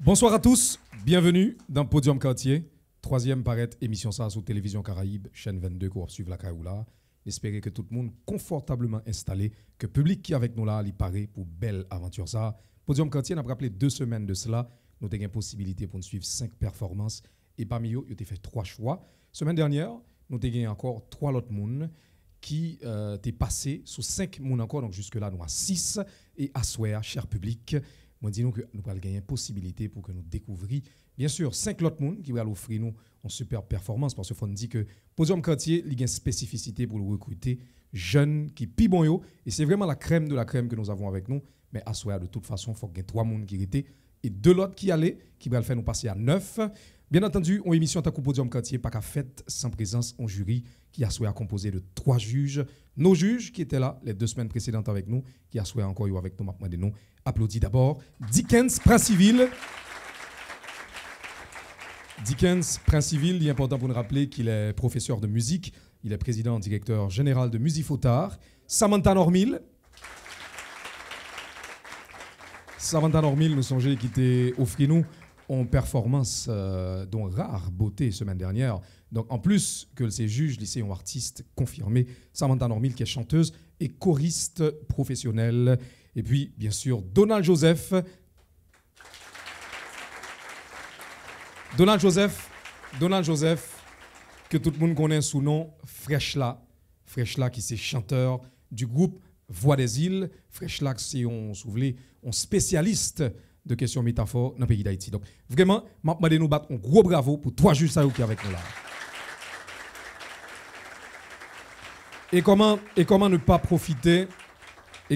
Bonsoir à tous, bienvenue dans Podium Quartier, troisième paraître émission ça sur Télévision Caraïbe, chaîne 22 qu'on va suivre la Kaoula. J'espère que tout le monde confortablement installé, que le public qui est avec nous là, il paraît pour belle aventure ça. Podium Quartier, on a rappelé 2 semaines de cela, nous avons une possibilité pour nous suivre 5 performances et parmi eux, il a fait 3 choix. Semaine dernière, nous avons encore 3 autres personnes qui étaient passés sous 5 personnes encore, donc jusque là nous avons 6 et à souhait, cher public. Moi, dis-nous que nous allons gagner une possibilité pour que nous découvrions, bien sûr, 5 autres personnes qui vont offrir nous une super performance. Parce qu'il faut dire que Podium Quartier, il y a une spécificité pour le recruter, jeunes qui pi bon yo. Et c'est vraiment la crème de la crème que nous avons avec nous. Mais à soir, de toute façon, il faut qu'il y ait 3 personnes qui étaient et 2 autres qui allaient, qui vont faire nous passer à 9. Bien entendu, on émission à Podium Quartier, pas qu'à fête sans présence en jury, qui a souhaité composé de 3 juges. Nos juges qui étaient là les 2 semaines précédentes avec nous, qui a souhaité encore avec nous, maintenant de nous. Applaudis d'abord Dickens Prince-Civil. Dickens Prince-Civil, il est important pour nous rappeler qu'il est professeur de musique, il est président directeur général de Musifotard. Samantha Normil. Samantha Normil, nous songez qui t'a offert nous en performance dont rare beauté semaine dernière. Donc en plus que ces juges lycéens artistes confirmés, Samantha Normil qui est chanteuse et choriste professionnelle. Et puis bien sûr Donald Joseph. Donald Joseph, que tout le monde connaît sous nom Freshla qui c'est chanteur du groupe Voix des Îles. Freshla c'est on spécialiste de questions métaphores dans le pays d'Haïti. Donc vraiment, je nous battre un gros bravo pour 3 juges qui sont avec nous là. Et comment ne pas profiter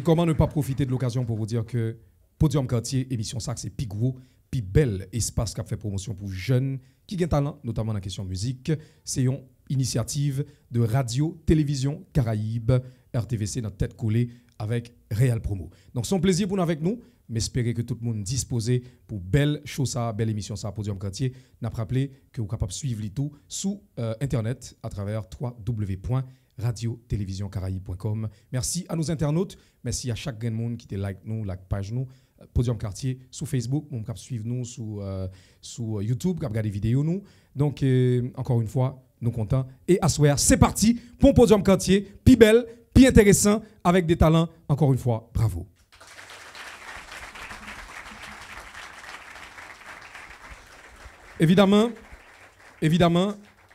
de l'occasion pour vous dire que Podium Quartier, émission ça, c'est plus gros, plus bel espace qui a fait promotion pour jeunes qui ont talent, notamment dans la question musique. C'est une initiative de Radio Télévision Caraïbe, RTVC, notre tête collée avec Real Promo. Donc, c'est un plaisir pour nous avec nous, mais espérer que tout le monde disposé pour belle chose, ça, belle émission ça, Podium Quartier. N'a pas rappelé que vous êtes capable de suivre tout sous Internet à travers www.radiotélévisioncaraïbe.com. Merci à nos internautes, merci à chaque monde qui te like nous, like page nous, Podium Quartier sur Facebook, on peut suivre nous sur YouTube, regarder des vidéos nous. Donc encore une fois, nous contents et à soir, c'est parti pour Podium Quartier, puis belle, puis intéressant avec des talents. Encore une fois, bravo. Évidemment,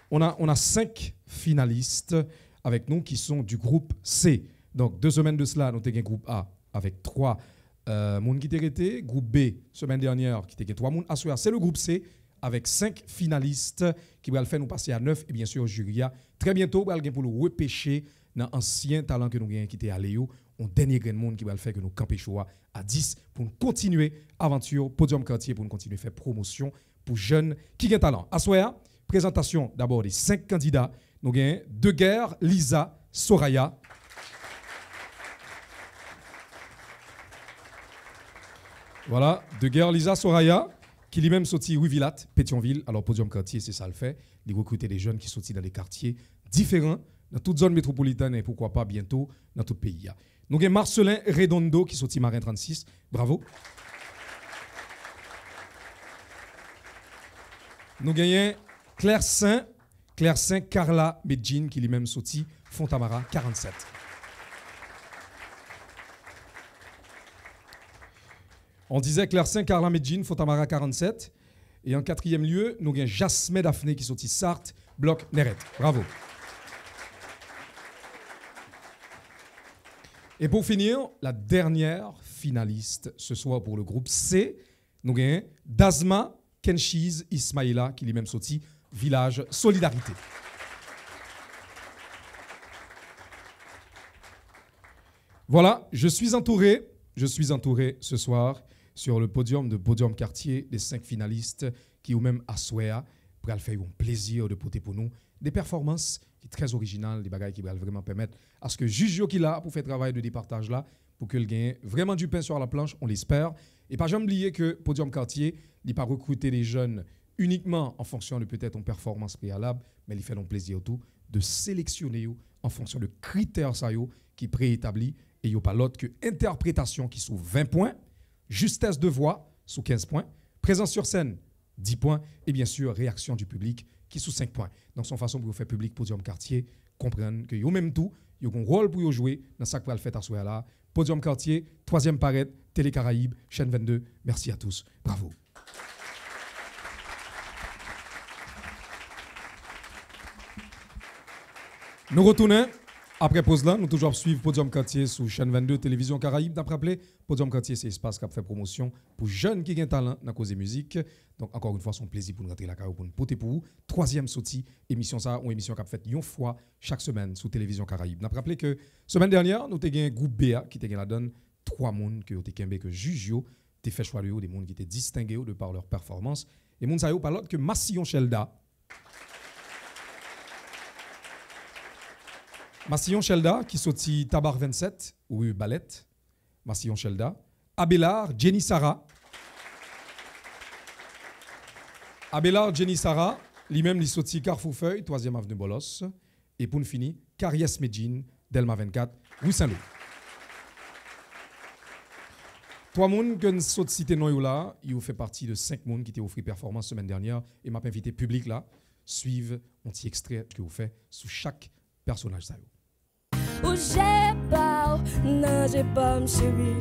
on a 5 finalistes avec nous qui sont du groupe C. Donc 2 semaines de cela, nous avons un groupe A avec 3 monde qui étaient restés. Groupe B, semaine dernière, qui était 3 monde. C'est le groupe C avec 5 finalistes qui vont le faire nous passer à 9. Et bien sûr, jury. Très bientôt, nous allons pour le repêcher dans l'ancien talent que nous avons qui était à Léo. Un dernier grain de monde qui va le faire que nous camper à 10 pour nous continuer aventure Podium Quartier, pour nous continuer à faire promotion pour jeunes qui ont talent. À soir, présentation d'abord des 5 candidats. Nous avons Deguer, Lisa, Soraya. Voilà, Deguer, Lisa, Soraya, qui lui-même sorti Ruvilat, Pétionville. Alors, Podium Quartier, c'est ça le fait. Il recruter des jeunes qui sont dans des quartiers différents, dans toute zone métropolitaine et pourquoi pas bientôt dans tout le pays. Nous avons Marcelin Redondo qui sorti Marin 36. Bravo. Nous gagnons Claire Saint Carla Medjin qui lui-même sorti Fontamara 47. On disait Claire Saint Carla Medjin Fontamara 47. Et en 4e lieu, nous avons Jasmine Daphné qui sorti Sarthe, Bloc Neret. Bravo. Et pour finir, la dernière finaliste ce soir pour le groupe C, nous avons Dazma Kenshiz Ismaïla qui lui-même sorti Village Solidarité. Voilà, je suis entouré ce soir sur le podium de Podium Quartier des 5 finalistes qui, ou même à Souéa, pour faire un plaisir de porter pour nous des performances qui sont très originales, des bagages qui vont vraiment permettre à ce que juge qui là pour faire travail de départage là, pour qu'il gagne vraiment du pain sur la planche, on l'espère. Et pas jamais oublier que Podium Quartier n'est pas recruter des jeunes uniquement en fonction de peut-être une performance préalable, mais il fait donc plaisir tout de sélectionner en fonction de critères qui préétablis et il n'y a pas l'autre que interprétation qui sous 20 points, justesse de voix sous 15 points, Présence sur scène, 10 points. Et bien sûr, réaction du public qui sous 5 points. Donc, son façon pour vous faire public Podium Quartier, comprendre que vous même tout, vous avez un rôle pour jouer dans ce que vous faites à ce là. Podium Quartier, 3e parade, Télé Caraïbes, chaîne 22. Merci à tous. Bravo. Nous retournons. Après pause là, nous toujours suivre Podium Quartier sur chaîne 22 Télévision Caraïbes. D'après rappeler, Podium Quartier, c'est espace qui a fait promotion pour jeunes qui ont talent dans la cause de musique. Donc encore une fois, c'est un plaisir pour nous rentrer la carrière pour nous porter pour vous. 3e sortie, émission ça, une émission qui a fait une fois chaque semaine sur Télévision Caraïbes. D'après rappeler que semaine dernière, nous avons un groupe BA qui était la donne 3 personnes que ont que Jujio t'es fait choix des gens qui étaient distingués de par leur performance. Et moun sa yo pas l'autre que Massillon Shelda. Massillon Shelda qui sorti Tabar 27 ou Balette. Massillon Shelda. Abelard, Jenny Sarah. Abelard, Jenny Sarah, lui-même il sorti Carrefour Feuille, 3e avenue Bolos. Et pour nous finir, Cariès Medjin, Delma 24, Rue Saint-Louis. 3 personnes que nous sommes cités là, ils ont fait partie de 5 personnes qui étaient offert performance semaine dernière. Et m'a invité public là, suivre un petit extrait que vous faites sous chaque personnage. Ou j'ai pas, non j'ai pas m'chéri.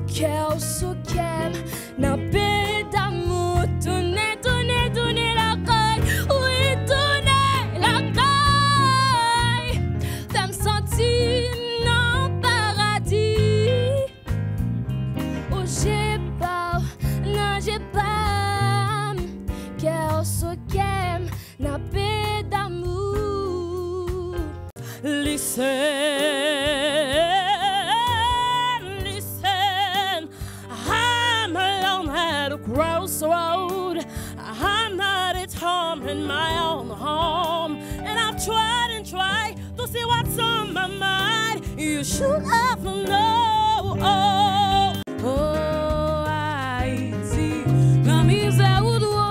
Cœur sous kem, n'a pas d'amour, tourner, tourner, tourner la caille. Oui, tourner la caille. Fais me sentir non paradis. Ou j'ai pas, non j'ai pas. Cœur sous kem, n'a pas d'amour. Listen, listen, I'm alone at a crossroad. I'm not at home in my own home. And I've tried and tried to see what's on my mind. You should have known. Oh, Haïti, la misère ou droit.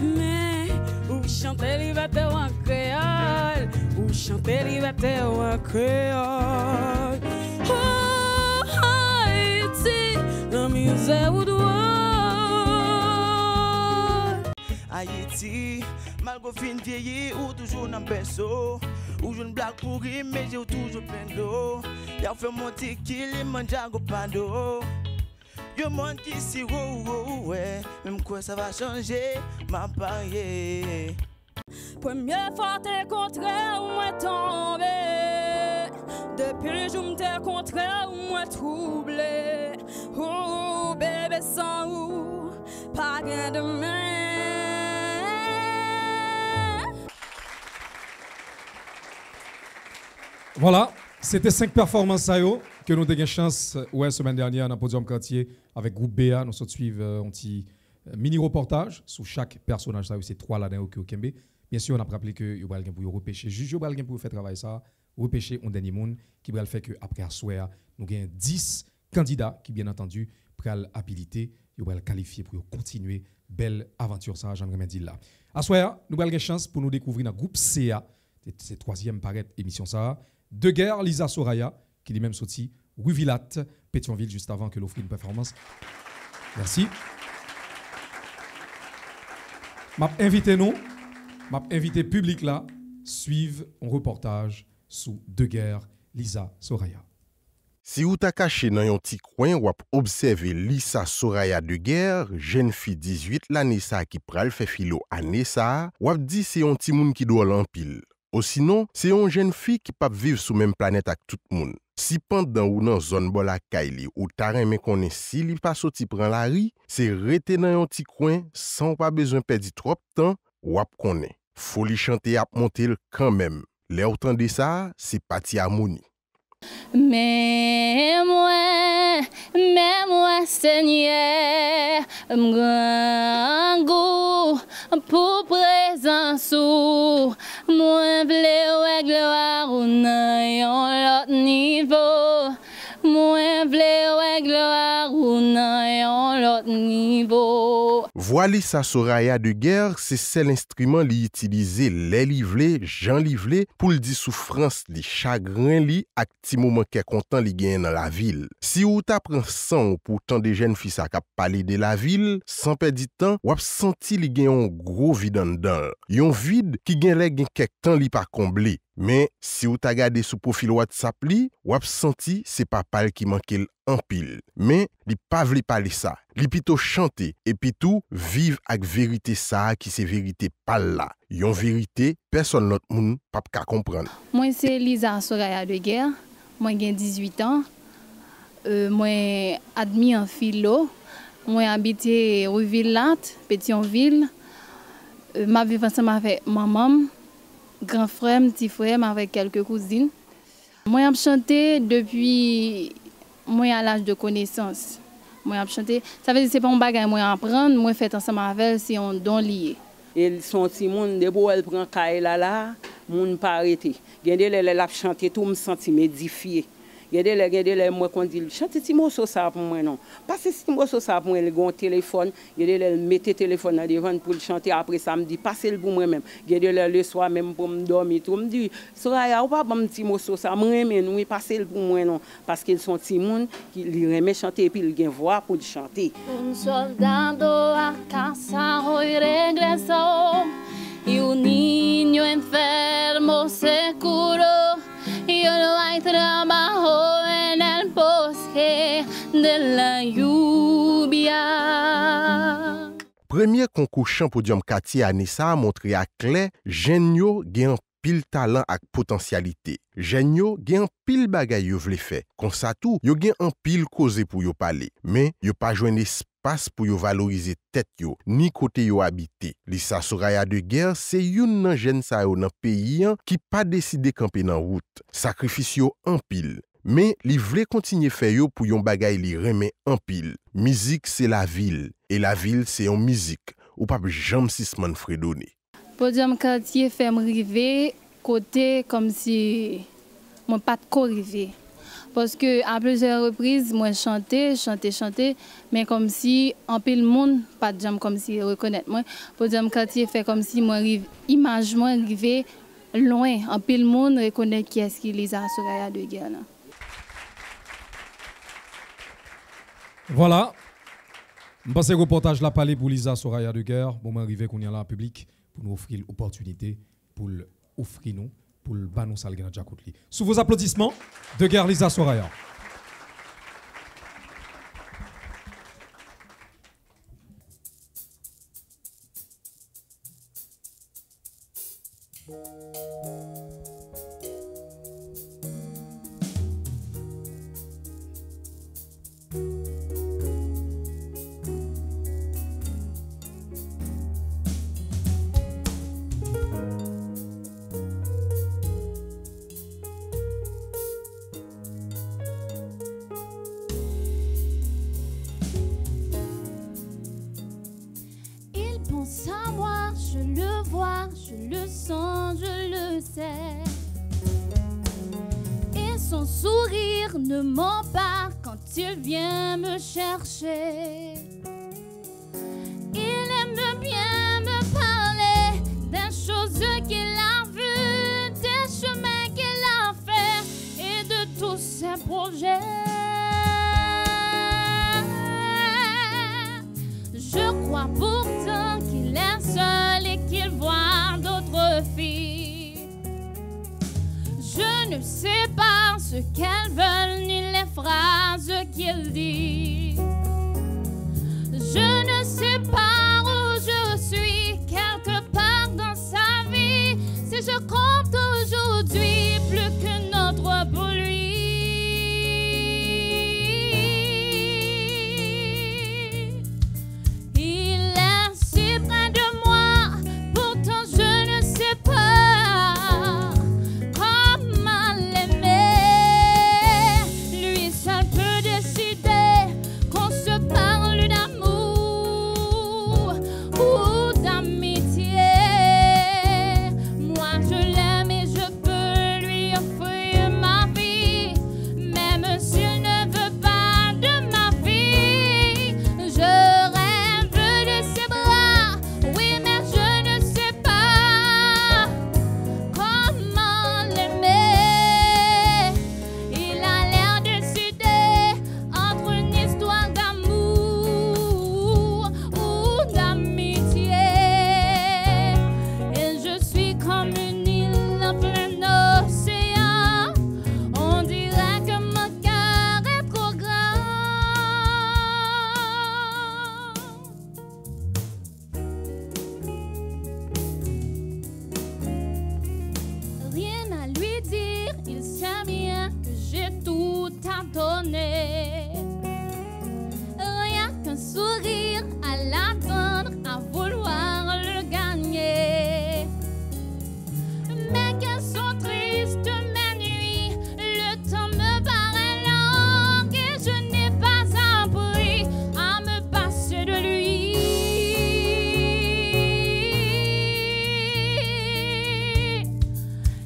Mais où chanter liberté ou en créole, où chanter liberté ou en créole. Oh, Haïti, la misère ou droit. Haïti, malgré fin vieilli ou toujours dans perso. Ou je ne blague pour rire, mais j'ai toujours plein d'eau. Y'a fait monter qu'il est manjago pando. Y'a monde qui s'y ouais. Même quoi ça va changer, ma parier. Première fois t'es contraire ou moi tombé. Depuis le jour t'es contraire ou moi troublé. Oh bébé sans ou pas gain de main. Voilà, c'était 5 performances que nous avons eu chance ouais semaine dernière dans le Podium Quartier avec groupe BA. Nous suivons un petit mini reportage sur chaque personnage. C'est 3 là-dedans au Kembe. Bien sûr, on a rappelé que vous allez pour repêcher juge, vous allez pour faire travail ça, repêcher un dernier monde qui va le faire que après à soir, nous avons 10 candidats qui bien entendu pourraient habiliter, vous allez qualifier pour continuer belle aventure ça, j'en remets dit là. À soir, nous avons une chance pour nous découvrir dans le groupe CA, c'est 3e paraître émission ça. De guerre, Lisa Soraya, qui est même sorti, Rue Villatte, Pétionville, juste avant que l'offre une performance. Merci. M'a invité nous, m'a invité public là, suivre un reportage sous De guerre, Lisa Soraya. Si vous êtes caché dans un petit coin ou observer Lisa Soraya De guerre, jeune fille 18 l'année ça qui pral fait filo année ça, ou dit c'est un petit monde qui doit l'empile. Ou sinon, c'est une jeune fille qui peut vivre sur la même planète avec tout le monde. Si pendant ou dans zone bola kaili ou terrain mais connaît si li pas sorti prend la ri, c'est rester dans un petit coin sans pas besoin perdre trop de temps ou ap connaît. Faut li chanter ap monter quand même. Les autant de ça, c'est parti harmonie. Mais moi, Seigneur, m'grand goût pour présence ou moi vle gloire ou nan yon l'autre niveau. Moi vle gloire ou nan yon l'autre niveau. Voix Lisa Soraya de guerre, c'est seul instrument li utilisé les livré, Jean livré pour le dire souffrance, li chagrin li ak ti moment qu'est content li gagne dans la ville. Si ou ta prend sang pour tant de jeunes filles ça cap parler de la ville, sans perdre du temps, ou ap senti li gagne un gros vide en dedans. Yon vide qui gagne les gagne quelque temps li pas comblé. Mais si ou ta gade sous profil WhatsApp li, ou ap senti c'est pas pal qui manque en pile. Mais li pa vle parler ça. Li plutôt chanter et puis tout vivre avec vérité ça qui c'est vérité pal là. Yon vérité personne l'autre moun pa ka comprendre. Moi c'est Lisa Soraya de guerre. Moi j'ai 18 ans. Moi admis en philo. Moi habité rue Villat, Pétionville. Ma vie ensemble avec maman, grand frère, petit frère avec quelques cousines. Moi j'ai chanté depuis moi à l'âge de connaissance. Moi j'ai chanté, ça veut dire c'est pas un bagage moi apprendre, moi fait ensemble avec c'est un don lié. Et son petit monde de beau elle prend caille là, moun pas arrêté. Gende les l'a chanter tout me senti m'édifié. Gende les moi qu'on dit chanter ti morceau ça pour moi non. Parce que si morceau ça pour moi il gon téléphone, gende les mettre téléphone dans devant pour le chanter après ça me dit passer le pour moi même. Gende le soir même pour me dormir tout me dit Soraya ou pas bon petit morceau ça me remet nous passer le pour moi non parce qu'ils sont ti monde qui li remet chanter et puis il gain voix pour chanter. Un soldado a casa hoy regresó y un niño enfermo se curó. Y no hay trabajo en el bosque de la lluvia. Premier concours chant podium quartier année ça a montré à clair jeune yo gen pile talent ak potentialité. Jeune yo gen pile bagay yo vle fait. Comme ça tout, yo gen en pile cause pour yo parler, mais yo pas joindre espace pour yo valoriser tête yo, ni côté yo habité. Lisa Soraya de guerre, c'est yon nan jeune sa yo nan pays qui pas décidé camper dans route. Sacrifice yo en pile. Mais li vle continuer faire yo pour yon bagay li remet en pile. Musique c'est la ville et la ville c'est en musique. Ou pas jam sisman fredonné. Podium quartier fait me river côté comme si moi pas de corriver. Parce que à plusieurs reprises moi chanter, mais comme si en pile monde pas de jam comme si reconnaître moi. Podium quartier fait comme si moi image moi river loin, en pile monde reconnaît qui est-ce qui Lisa Soraya de guerre là. Voilà. Je pense que le reportage là parlé pour Lisa Soraya de guerre. Bon, m'arriver qu'on y a là en public pour nous offrir l'opportunité, pour offrir nous, pour le banon salgan Jacoutli. Sous vos applaudissements, de guerre Lisa Soraya. À moi, je le vois, je le sens, je le sais. Et son sourire ne ment pas quand il vient me chercher. Il aime bien me parler des choses qu'il a vues, des chemins qu'il a fait et de tous ses projets. Je crois pourtant qu'il est seul et qu'il voit d'autres filles. Je ne sais pas ce qu'elles veulent ni les phrases qu'il dit. Je ne sais pas où je suis, quelque part dans sa vie. Si je compte aujourd'hui plus qu'une autre pour lui. il sait bien que j'ai tout à donner. Rien qu'un sourire à l'attendre, à vouloir le gagner. Mais qu'elles sont tristes mes nuits, le temps me paraît long et je n'ai pas appris à me passer de lui.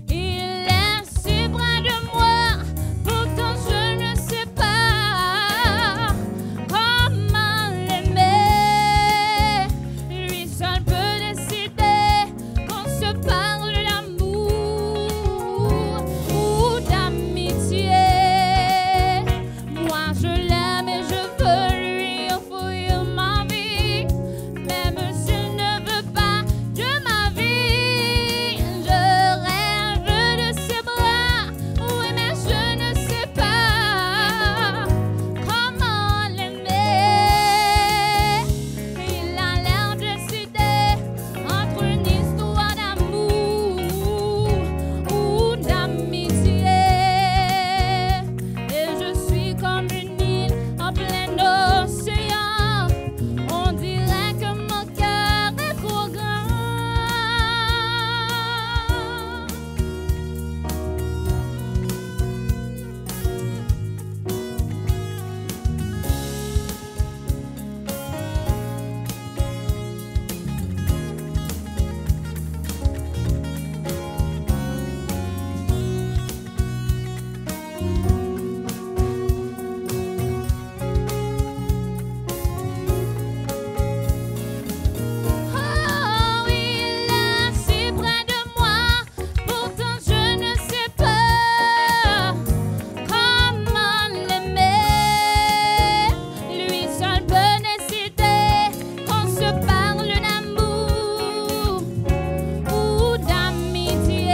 Il est si près de moi, pourtant je ne sais pas comment l'aimer. Lui seul peut décider qu'on se parle d'amour ou d'amitié. Moi je l'aime et je veux lui offrir ma vie, même s'il ne veut pas de ma vie. Je rêve de ses bras, oui mais je ne sais pas comment l'aimer. Il a l'air décidé entre une histoire d'amour ou d'amitié. Et je suis comme une île en plein océan. On dirait que mon cœur est trop grand. Oh, il est si près de moi, pourtant je ne sais pas comment l'aimer. Lui seul peut décider qu'on se parle d'amour ou d'amitié.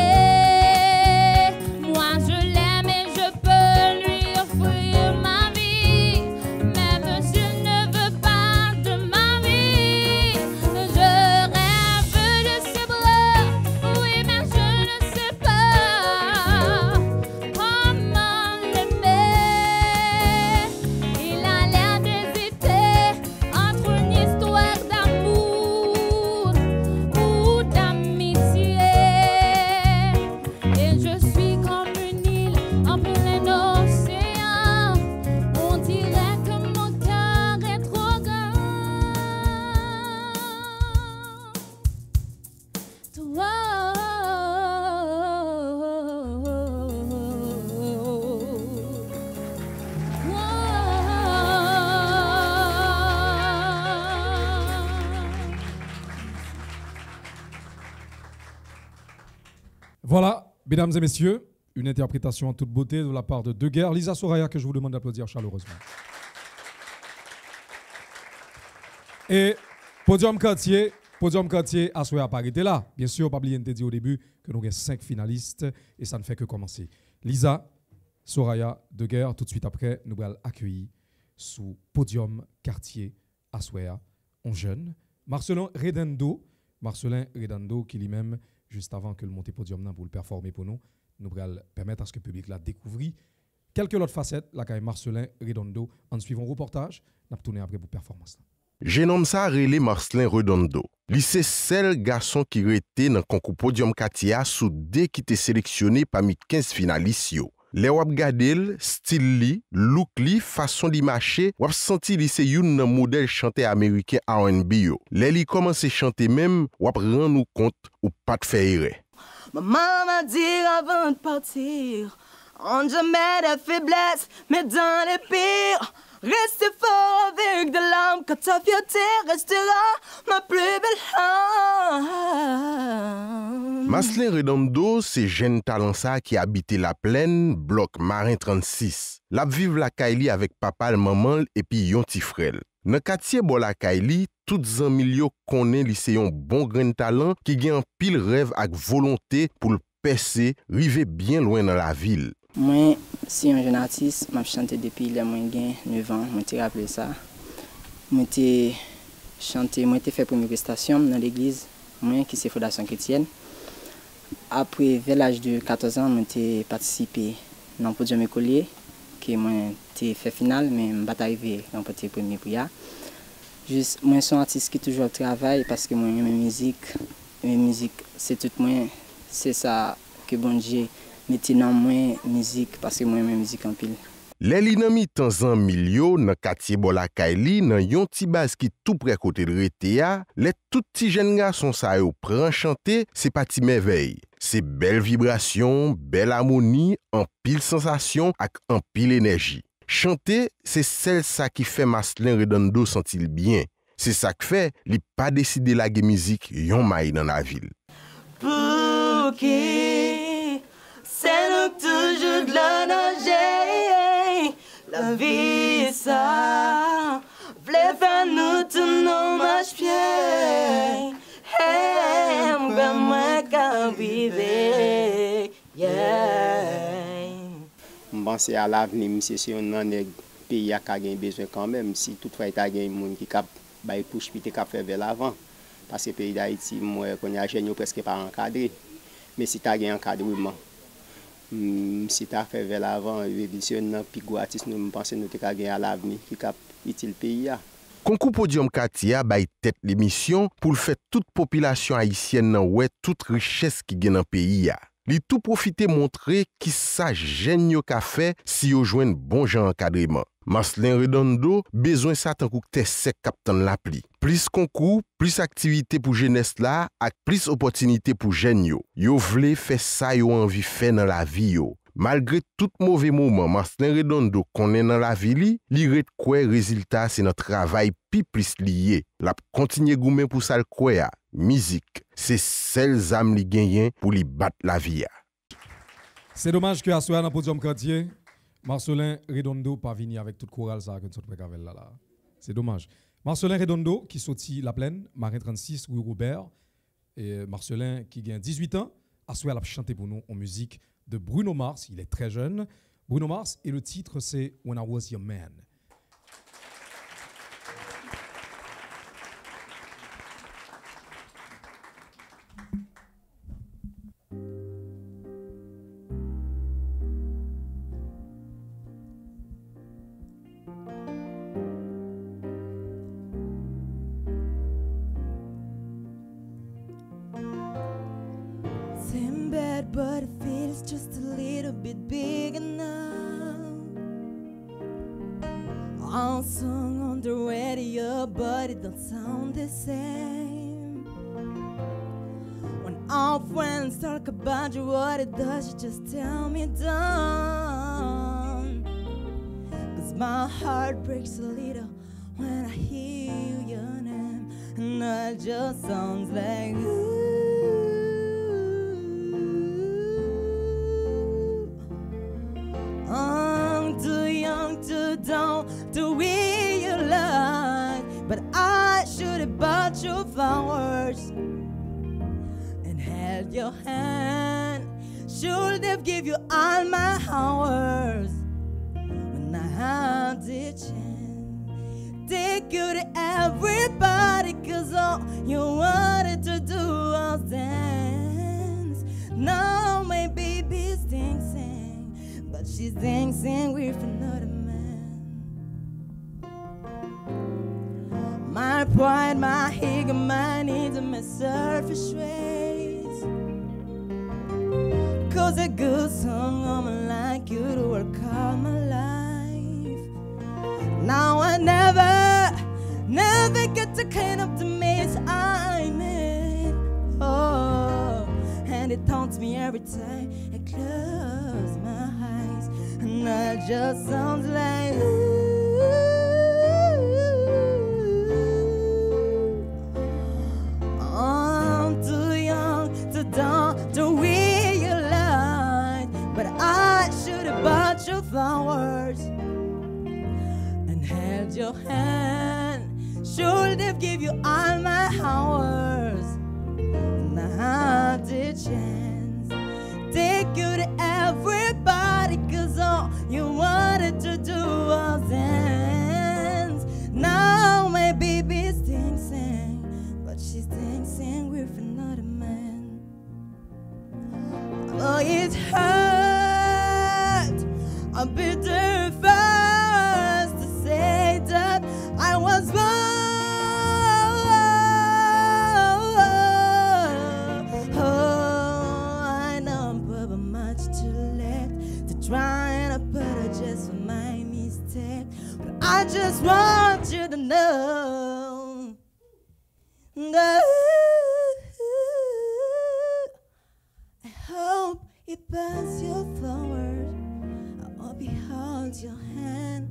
Moi je l'aime et je peux lui offrir ma vie, même s'il ne veut pas de ma vie. Je rêve de ses bras, oui mais je ne sais pas comment l'aimer. Il a l'air d'hésiter entre une histoire d'amour ou d'amitié. Et je suis comme une île en plein océan. On dirait que mon cœur est trop grand. Voilà, mesdames et messieurs, une interprétation en toute beauté de la part de Deguerre, Lisa Soraya, que je vous demande d'applaudir chaleureusement. Et Podium Quartier, à souhait à pas arrêter là. Bien sûr, pas oublier de dire au début que nous avons 5 finalistes et ça ne fait que commencer. Lisa, Soraya, Deguerre, tout de suite après, nous allons accueillir sous Podium Quartier à souhait en jeune, Marcelin Redando qui lui-même, juste avant que le monté podium pour le performer pour nous allons permettre à ce que le public la découvrir quelques autres facettes, la caille Marcelin Redondo, en suivant le reportage, nous allons tourner après pour performance. Je nomme ça relé Marcelin Redondo. Lui c'est seul garçon qui était dans le concours Podium Katia sous dès qui était sélectionné parmi 15 finalistes. Les wap gadel, style li, look li, façon li marcher, wap senti li se youn nan modèle chanté américain R&B yo. Les li commence chanter même, wap rend nous compte ou pas de faire. Maman m'a dit avant de partir, on jamais de faiblesse, mais dans les pires, restez fort avec de l'âme, quand ta fierté restera ma plus belle âme. Marcelin Redondo, c'est jeune talent ça qui habitait la plaine, bloc Marin 36. La vive la Kaili avec papa, maman et puis yon ti frère. Dans quartier bo la Kaili, toutes zanmi yo connaît lycéon bon grain talent qui gen pile rêve avec volonté pour le percer, river bien loin dans la ville. Moi, si un jeune artiste, je chante depuis le moins 9 ans, je me rappelle ça. Je chanté, je fait première prestation dans l'église, moi qui c'est Fondation Chrétienne. Après, vers l'âge de 14 ans, j'ai participé dans le podium écolier, qui j'ai fait finale, mais je ne suis pas arrivé à remporter le premier prix. Juste, moi, je suis un artiste qui toujours travaille parce que moi, ma musique, c'est tout moi, c'est ça que bon Dieu mette dans moi musique parce que moi, ma musique en pile. Les li nan mi tan zan milyo nan quartier Bolakay li nan yon ti base qui tout près côté de Retea, les tout ti jen garçon sa yo pran chanter, c'est pas ti merveille. C'est belle vibration, belle harmonie, en pile sensation ak en pile énergie. Chanter, c'est celle ça qui fait Marcelin Redondo sentir bien. C'est ça qui fait li pas décider la musique yon may dans la ville. Pour qui c'est nous toujours de la nager. La vie ça, v'lait faire nous tous nos marche-pieds. Hey, moi qu'à vivre, yeah. Je pense à l'avenir, monsieur, si on a un pays qui a besoin quand même, si toutefois il y a des gens qui ont pousse puis qui fait vers l'avant. Parce que le pays d'Haïti, moi, qu'on a génie presque pas encadré. Mais si tu as un encadrement, si tu as fait vers l'avant, révisionner, puis artiste, nous pensons que nous avons à l'avenir qui est utile pays. Concours Podium Katia bay tête l'émission pour faire toute population haïtienne nan ouais toute richesse qui gagne dans pays a. Li tout profiter montrer qui ça jeune yo ka fait si yo joine bon genre encadrement. Marcelin Redondo besoin ça tant kou te sec captain la pli. Plus concours, plus activité pour jeunesse là, ak plus opportunité pour jeunes yo. Yo vle fait ça yo envie faire dans la vie yo. Malgré tout mauvais moment, Marcelin Redondo connaît dans la vie li ret quoi résultat c'est notre travail pi plus lié. La continue goumen pour ça le quoi musique, c'est celles âmes li gagné pour li battre la vie. C'est dommage que à soir dans podium quartier, Marcelin Redondo pas venu avec toute chorale ça que nous sommes là. C'est dommage. Marcelin Redondo qui sorti La Plaine, Marin 36 rue Robert et Marcelin qui gagne 18 ans, à soir il a chanté pour nous en musique de Bruno Mars, il est très jeune. Bruno Mars et le titre c'est When I Was Your Man. Same bed, but it feels just a little bit bigger now. All song on the radio, but it don't sound the same. When our friends talk about you, what it does, you just tell me down. Cause my heart breaks a little when I hear your name, and it just sounds like ooh. I'm too young to know the way you lie, but I should have bought you flowers and held your hand. Should have give you all my hours when I had the chance. Take you to everybody, cause all you wanted to do was dance. Now my baby's dancing, but she's dancing with another man. My pride, my ego, my needs, and my selfish ways. Cause a good song woman like you to work all my life. Now I never get to clean up the mess I made. Oh, and it taunts me every time I close my eyes, and that just sounds like ooh. I'm too young to know the way you lied, but I should have bought you flowers and held your hand. Should have give you all my hours, and I had the chance. Take you to everybody, cause all you wanted to do was dance. Now my baby's dancing, but she's dancing with another man. it hurt. I'll be the first to say that I was wrong. I know but much too late to try and apologize for my mistake, but I just want you to know that I hope he pass you forward. I hope he holds your hand,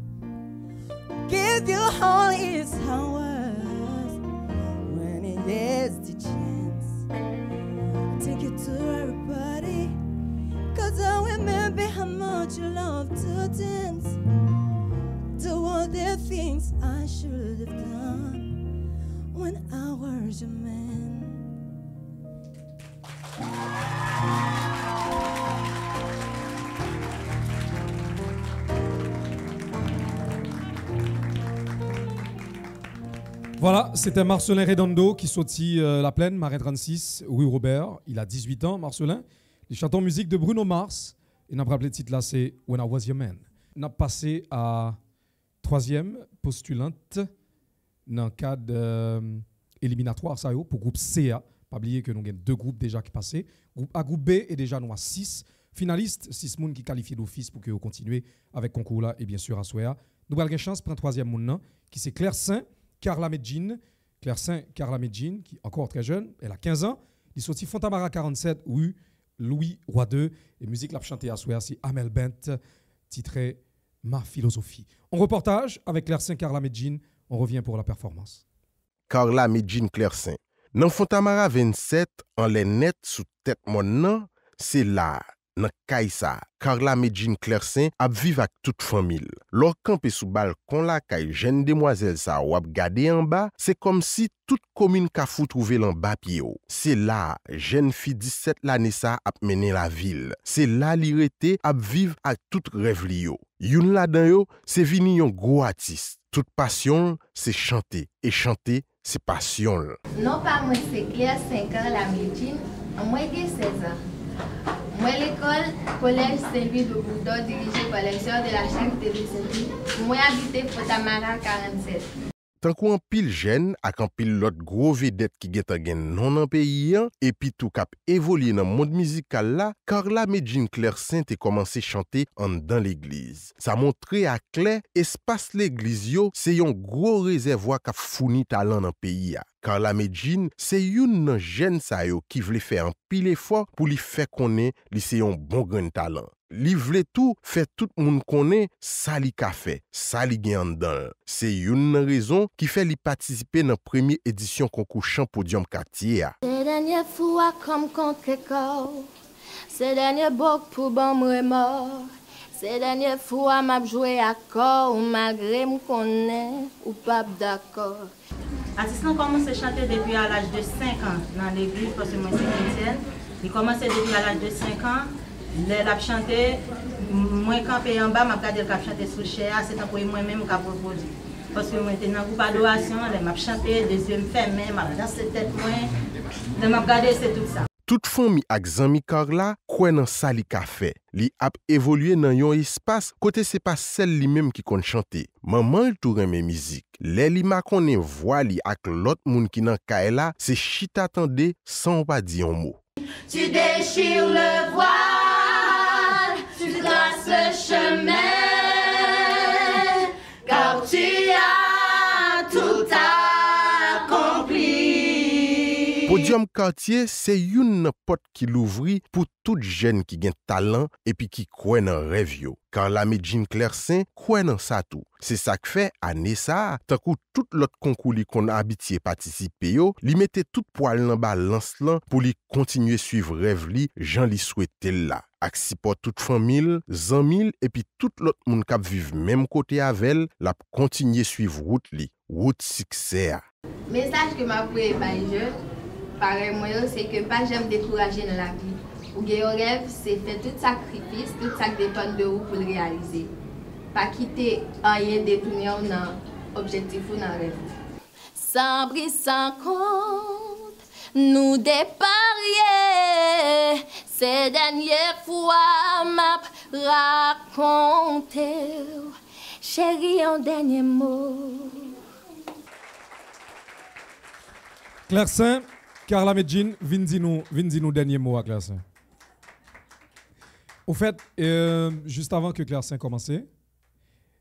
give you all his hours when he has the chance. Take you to everybody, cause I remember how much you love to dance. Do all the things I should have done when I was your man. Voilà, c'était Marcelin Redondo qui sortit La Plaine, Marais 36, rue Robert. Il a 18 ans, Marcelin. Il chante en musique de Bruno Mars. Et n'a rappelé le titre là, c'est When I Was Your Man. On a passé à troisième postulante dans le cadre éliminatoire ça, pour groupe CA. Pas oublier que nous avons deux groupes déjà qui passaient. Groupe A, groupe B, et déjà nous avons 6 finalistes, 6 personnes qui qualifient d'office pour que vous continuez avec le concours là. Et bien sûr, à Soya. Nous avons une chance pour un troisième monde qui c'est Claire Saint, Carla Medjin. Claire Saint, Carla Medjin, qui est encore très jeune, elle a 15 ans. Il est sorti Fontamara 47, rue Louis Roi II. Et musique l'a chanté à Soya, c'est Amel Bent, titré Ma philosophie. En reportage avec Claire Saint, Carla Medjin, on revient pour la performance. Carla Medjin Claire Saint. Dans Fontamara 27, en les net sous tête mon nan, c'est là, dans Kaïsa. Carla Medjin Claire Saint a vive avec toute famille. Lors campé sous balcon la kay jeune demoiselle sa ou ap gade en bas, c'est comme si toute commune ka fou trouver l'en bas pied. C'est là, jeune fille 17 l'année sa ap mené la ville. C'est là li rete ap vive avec toute rêve li yo. Youn la dan yo, c'est vini yon gros artiste. Toute passion, c'est chanter. Et chanter, c'est passion. Non, pas moi, c'est Claire Saint Carla Medjin. Moi, j'ai 16 ans. Moi, l'école, collège Saint-Louis de Bourdon, dirigé par les sœurs de la chaîne TV Saint-Louis. Moi, j'habite Fontamara 47. Tant qu'on pile jeune, ak an pile l'autre gros vedette qui get gen non dans pays et puis tout cap évoluer dans monde musical là, Carla Medjin Claire Saint a commencé chanter en dans l'église. Ça montrait à clair espace l'église yo, c'est un gros réservoir qui fourni talent dans pays. Carla Medjin, c'est une jeune sa yo qui voulait faire un pile effort pour lui faire connaître li c'est un bon grand talent. Li vle tout fait tout moun connaît ça li ka fait, ça li gen dedans. C'est une raison qui fait li participer dans première édition concours chant podium quartier. C'est dernière fois comme contre corps. C'est dernière bok pour bon moi mort. C'est dernière fois m'a joué à corps malgré me connaît ou pas d'accord. Assistant commence à chanter depuis à l'âge de 5 ans dans l'église parce que moi c'est chrétienne. Il commence depuis à l'âge de 5 ans. Elle a chanté, moi campé en bas, je regardé le chanter sous le chair, c'est pour moi-même qui a proposé. Parce que moi j'étais dans le groupe d'adoration, elle m'a chanté, les yeux me fermés, je dansé tête, elle m'a regardé, c'est tout ça. Toute famille ak zanmi Carla, kwen nan sa li ka fait. Li ap évolué dans yon espace, côté c'est pas celle li même qui kon chante. Maman tout reme musique. Les li ma konnen voix li ak l'autre moun ki nan kae la, c'est chita tande sans pas dire un mot. Tu déchires le voile, tu traces le chemin, car tu as tout accompli. Podium Quartier, c'est une porte qui l'ouvrit pour tout jeune qui a talent et puis qui croit dans rêve yo. Carla Medjin Claire Saint croit dans ça tout. C'est ça que fait année ça, tant que tout l'autre concours li qu'on a habitué participer yo, li mette tout poil dans balance lan pour li continuer suivre rêve li, Jean li souhaité là. Ak support toute famille, zanmil et puis tout l'autre monde qui vive même côté avec la continuer suivre route li, route succès. Message que m'a pour les jeunes, pareil moi c'est que pas jamais décourager dans la vie. Ou un rêve, c'est faire tout sacrifice, tout ça qui dépend de vous pour le réaliser. Pas quitter rien détourner dans l'objectif ou dans le rêve. Sans bris, sans compte, nous déparier. Ces dernières fois m'a raconté, chérie, un dernier mot. Claire Saint, Carla Medjin, vin dernier mot à Claire Saint. Au fait, juste avant que Claire Saint commence,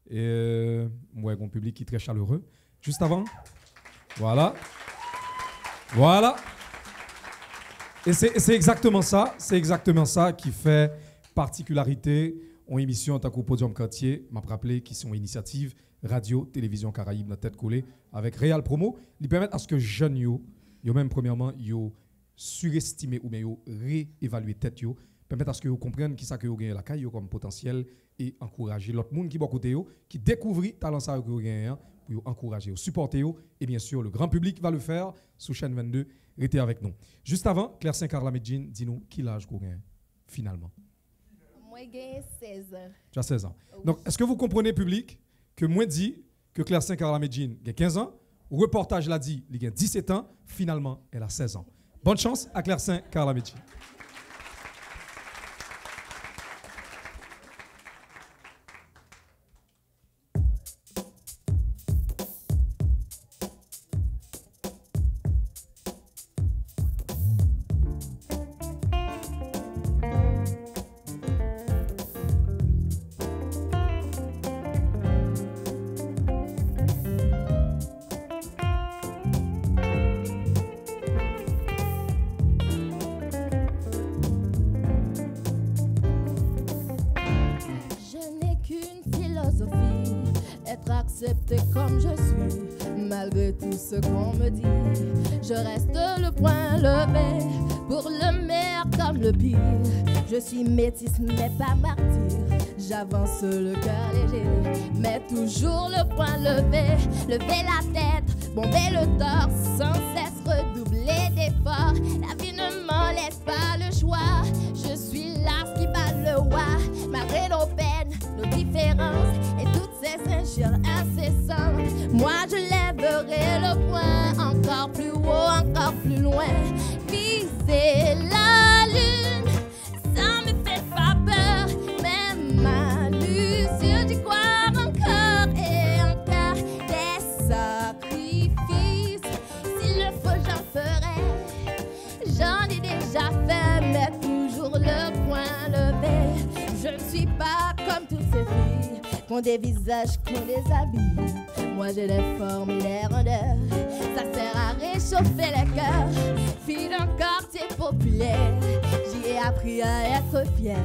moi, un public qui est très chaleureux. Juste avant, voilà. Et c'est exactement ça qui fait particularité en émission en tant que Podium Quartier, m'a rappelé qui sont initiatives radio, télévision Caraïbes, notre tête collée avec Real Promo, qui permettent à ce que jeunes yo même premièrement yo surestimé ou bien yo réévaluer tête yo, permettent à ce que vous compreniez qui ça que vous gagnez la caille comme potentiel et encourager l'autre monde qui bon côté yo qui découvre talent ça que vous gagnez pour encourager, supporter et bien sûr le grand public va le faire sous chaîne 22. Restez avec nous. Juste avant, Claire Saint Carla Medjin, dis-nous qui l'âge qu'on gagne finalement. Moi j'ai 16 ans. Tu as 16 ans. Donc est-ce que vous comprenez public que moi dit que Claire Saint Carla Medjin a 15 ans, au reportage l'a dit, il a 17 ans, finalement elle a 16 ans. Bonne chance à Claire Saint Carla Medjin. Accepter comme je suis, malgré tout ce qu'on me dit. Je reste le poing levé, pour le meilleur comme le pire. Je suis métisse mais pas martyr, j'avance le cœur léger, mais toujours le poing levé. Lever la tête, bomber le torse, sans cesse redoubler d'efforts. La vie ne m'en laisse pas le choix, je suis là qui bat le roi. Malgré nos peines, nos différences et toutes ces injures incessantes, moi je lèverai le poing encore plus haut, encore plus loin. Viser la lune, ça me fait pas peur, même à l'usure j'y crois encore et encore. Des sacrifices, s'il le faut j'en ferai. J'en ai déjà fait, mais toujours le poing levé. Je ne suis pas comme toutes ces filles qu'on des visages, qu'on des habits. Moi j'ai des formes et des rondeurs, ça sert à réchauffer les cœurs. Fille d'un quartier populaire, j'y ai appris à être fière.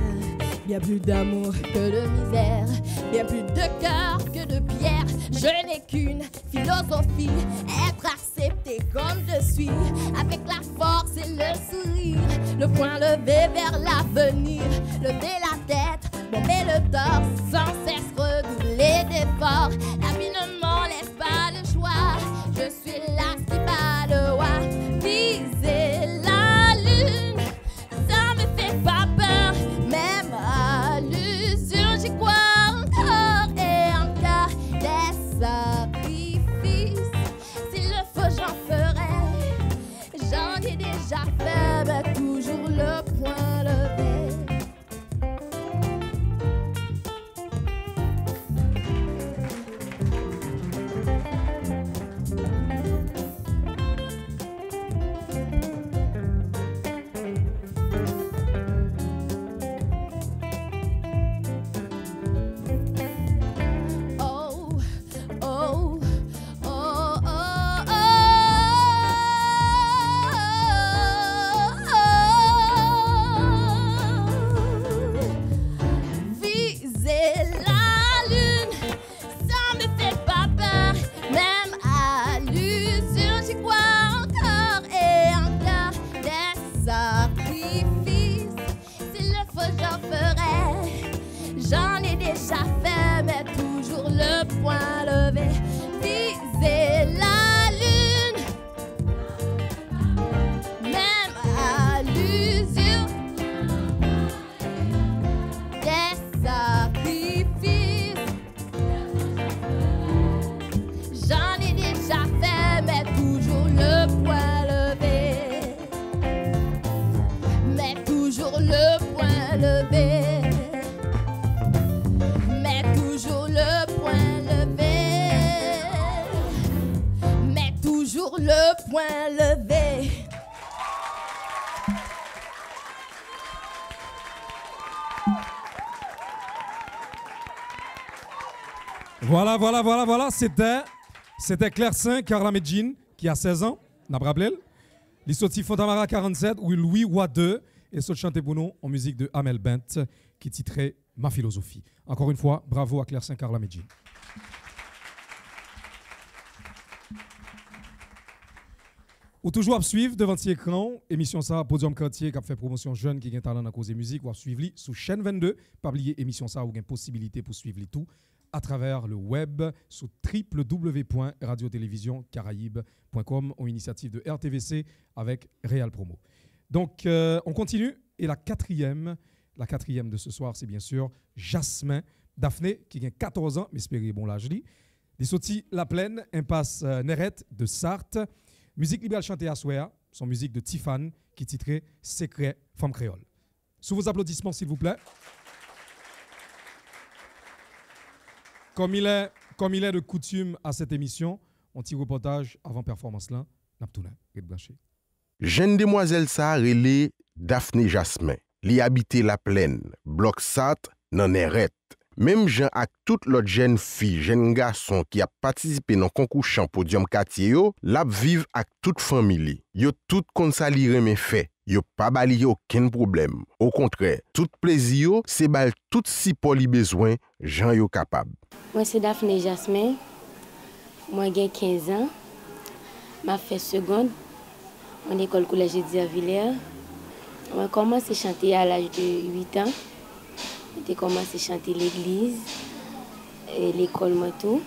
Bien plus d'amour que de misère, bien plus de cœur que de pierre. Je n'ai qu'une philosophie, être accepté comme je suis, avec la force et le sourire, le poing levé vers l'avenir. Lever la tête, bomber le torse, sans cesse redoubler d'efforts. La vie ne m'en laisse pas le choix, je suis là qui bat le roi. Viser la lune, ça me fait pas peur, même à l'usure j'y crois encore et encore. Des sacrifices, s'il le faut j'en ferai. J'en ai déjà fait, mais toujours le poing levé. poing levé. Mais toujours le poing levé. Mais toujours le poing levé. Voilà. C'était Claire Saint, Carla Medjin, qui a 16 ans, n'a pas rappelé. Il sorti Fontamara 47, ou Louis Roy 2, et ce chanté pour nous en musique de Amel Bent, qui titrait Ma philosophie. Encore une fois, bravo à Claire Saint, Carla Medjin. Ou toujours à suivre devant cet écran, émission ça, Podium Quartier, qui a fait promotion jeune qui a talent dans cause musique, ou à suivre sous chaîne 22, pas oublier émission ça, ou une possibilité pour suivre tout à travers le web sur www.radiotelevisioncaraïbe.com ou initiative de RTVC avec Real Promo. Donc, on continue. Et la quatrième de ce soir, c'est bien sûr Jasmin Daphné, qui a 14 ans, mais espérez bon l'âge. Il est sorti La Plaine, impasse Nerette de Sarthe. Musique libérale chantée à Souéa, son musique de Tiffane, qui titrait Secret Femme Créole. Sous vos applaudissements, s'il vous plaît. Comme il est de coutume à cette émission, on tire reportage avant performance là, Naptouna, Red Blanché. Jeune demoiselle ça relé Daphné Jasmin. Li habite La Plaine, bloc Sarthe, nan Nerette. Même Jean ak tout l'autre jeune fille, jeune garçon qui a participé dans concours chant Podium Quartier yo, l'a vive ak toute famille. Yo tout kon sa li reme fait. Yo pas bali aucun problème. Au contraire, tout plaisir yo, c'est bal tout si poli besoin, Jean yo capable. Moi c'est Daphné Jasmin. Moi j'ai 15 ans. M'a fait seconde en école collège d'Avillers. Moi commencé à chanter à l'âge de 8 ans. J'ai commencé à chanter l'église et l'école moi tout.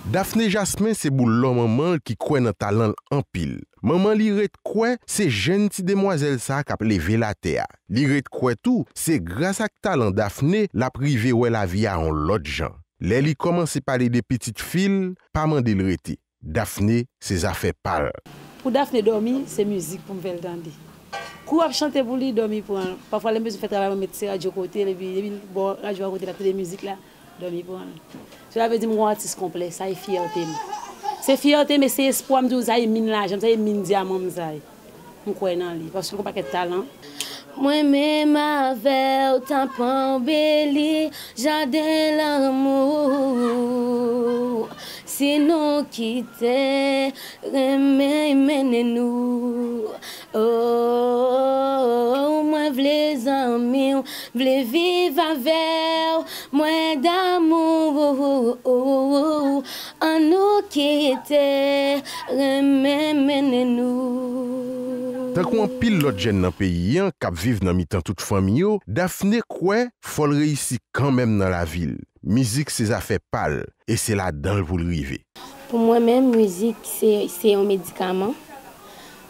Daphné Jasmin c'est boulot maman qui croit dans talent en pile. Maman li ret quoi c'est jeune petite demoiselle ça qui a levé la terre. Li ret quoi tout, c'est grâce à talent Daphné la privé ou la vie à un l'autre gens. Les li commence à parler des petites filles, pas mandé le rete. Daphné ses affaires parlent. Pour Daphné dormir, c'est musique pour me faire entendre. Quand je chante pour lui dormir pour parfois les musiques fait travail mettre radio côté et puis bon radio à côté la télé musique là dormir pour. Cela veut dire mon artiste complet, ça est fierté. C'est fierté mais c'est espoir me dire ça est mine là, j'aime ça est mine diamant ça. On croit dans lui parce qu'on pas de talent. Moi-même avec tant embelli, jardin l'amour. Si nous quitter, remène-nous. Oh, moi v'les amis, v'les vivre avec moi d'amour. En nous quitter, remène-nous. Tant qu'on pile l'autre jeune dans le pays, qui vivent dans mi-temps toute famille, Daphné quoi, faut réussir quand même dans la ville. Musique, c'est affaire pâle et c'est là-dedans pour le river. Pour moi-même, musique, c'est un médicament.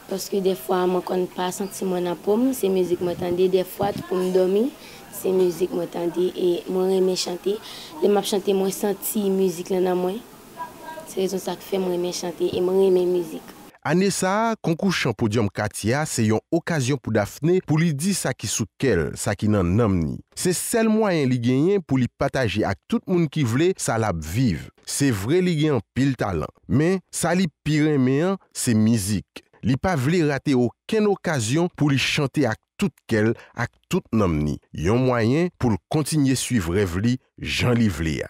Parce que des fois, je ne connais pas sentiment dans la pomme, c'est musique que m'entendais. Des fois, pour me dormir, c'est musique que m'entendais. Et moi, j'aime chanter. Je m'ai chanté, moi, senti musique dans moi. C'est raison ça que fait moi aimer chanter et moi aimer musique. Année ça, concours chant Podium Quartier, c'est une occasion pour Daphné pour lui dire ça qui sous qu'elle, ça qui n'en nomme ni. C'est seul moyen li gagner pour lui partager avec tout le monde qui veut ça la vivre. C'est vrai li gagne pile talent, mais ça li pire meilleur, c'est musique. Li pas vle rater aucune occasion pour lui chanter avec tout qu'elle, avec tout nomme ni. Yon moyen pour continuer suivre rêve li Jean Livléa.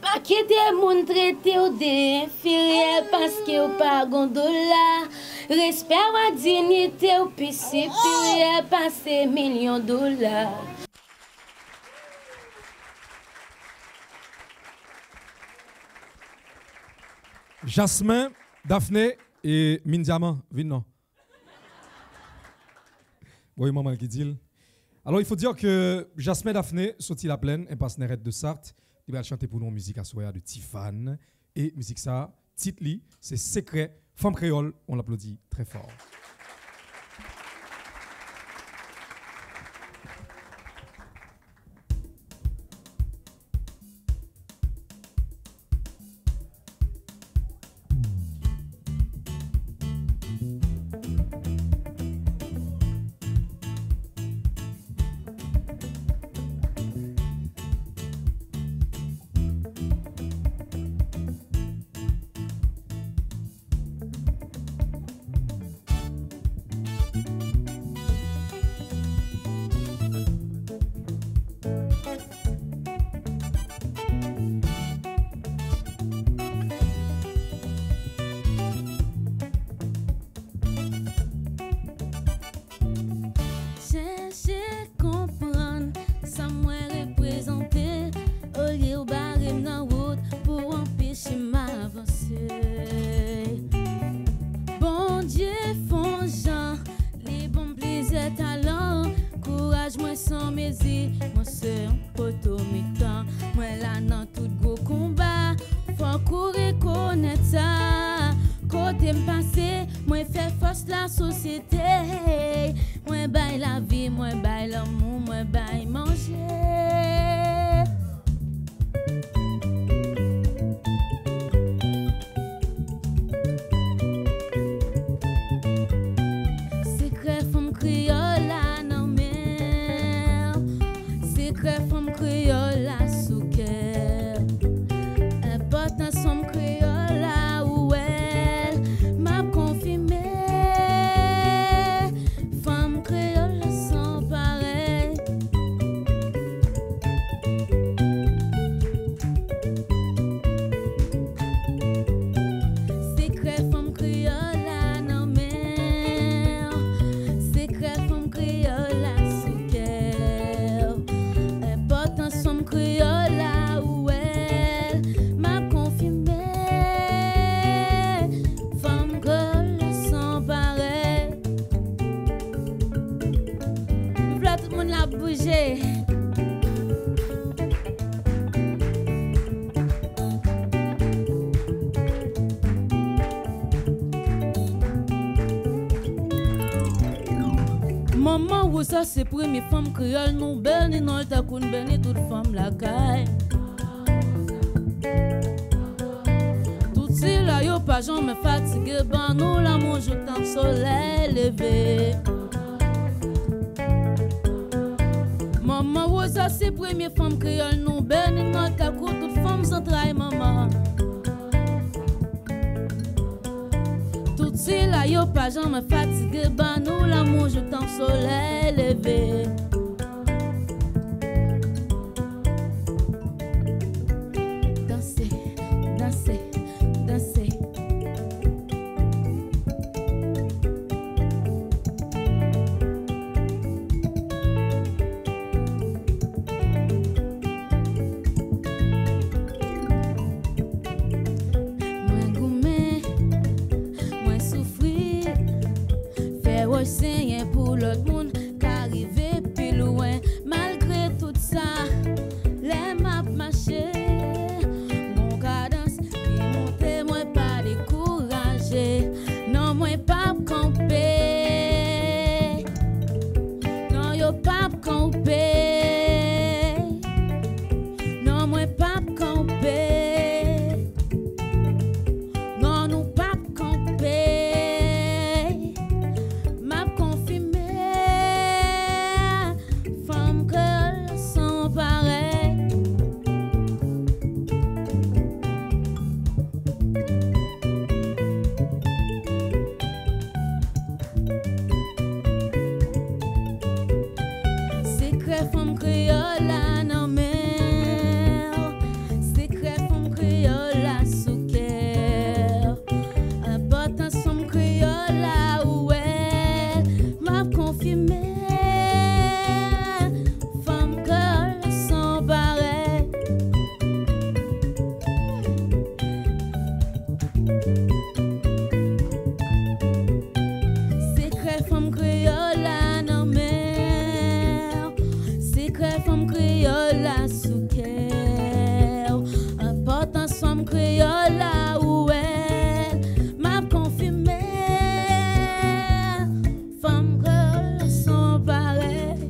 Pas quitter moun traité ou d'inférieur parce que ou pas gondola. Respect ou dignité ou puis supérieur passer millions de dollars. Jasmin, Daphné et Mindiama, vin non. Oui, maman qui dit. Alors il faut dire que Jasmin Daphné sorti La Plaine, impasse Nerette de Sarthe. Il va chanter pour nous musique à soya de Tiffane. Et musique ça, titre li, c'est Secret, Femme Créole. On l'applaudit très fort. Moi sans musique, moi c'est un poteau mi-temps. Moi là dans tout gros combat, faut courir connaître ça. Côté m'passé, moi fait force la société. Moi baille la vie, moi baille l'amour, moi baille manger. Secret femme créole la nan mer. Secret femme créole la sous cœur. Important somme créole la où elle m'a confirmé. Femme créole sans pareil. Secret femme créole la nan mer. Secret femme créole la sous cœur. Important somme créole la où elle m'a confirmé. Femme créole sans pareil. V'là tout le monde l'a bougé. Maman, où ça c'est première femme créole, nous béni, non, le tacoun béni, toute femme la caille. Tout si là, yo pas jamais fatigué, ben nous l'amour, je tant soleil levé. Maman, où ça c'est première femme créole, nous béni, non, le tacoun, toute femme sans travail, maman. Tout si là, yo pas jamais fatigué, ben nous l'amour, je tant soleil levé. Danser, danser, danser. Moi gourmet, moi souffrir, faire aussi pour l'autre monde, qu'arriver plus loin, malgré tout ça, les maps marché, mon cadence, qui monte, moi pas découragé, non, moi pas camper, non, yo pas camper, non, moi pas camper, non, nous pas camper, m'a confirmé, femme créole sans pareil. Secret femme créole la nan mer. Secret femme créole la sous cœur. Important somme créole la où elle m'a confirmé. Femme créole sans pareil. Secret femme créole la nan mer. Secret femme créole la sous cœur. Important somme créole la où elle m'a confirmé. Femme créole sans pareil.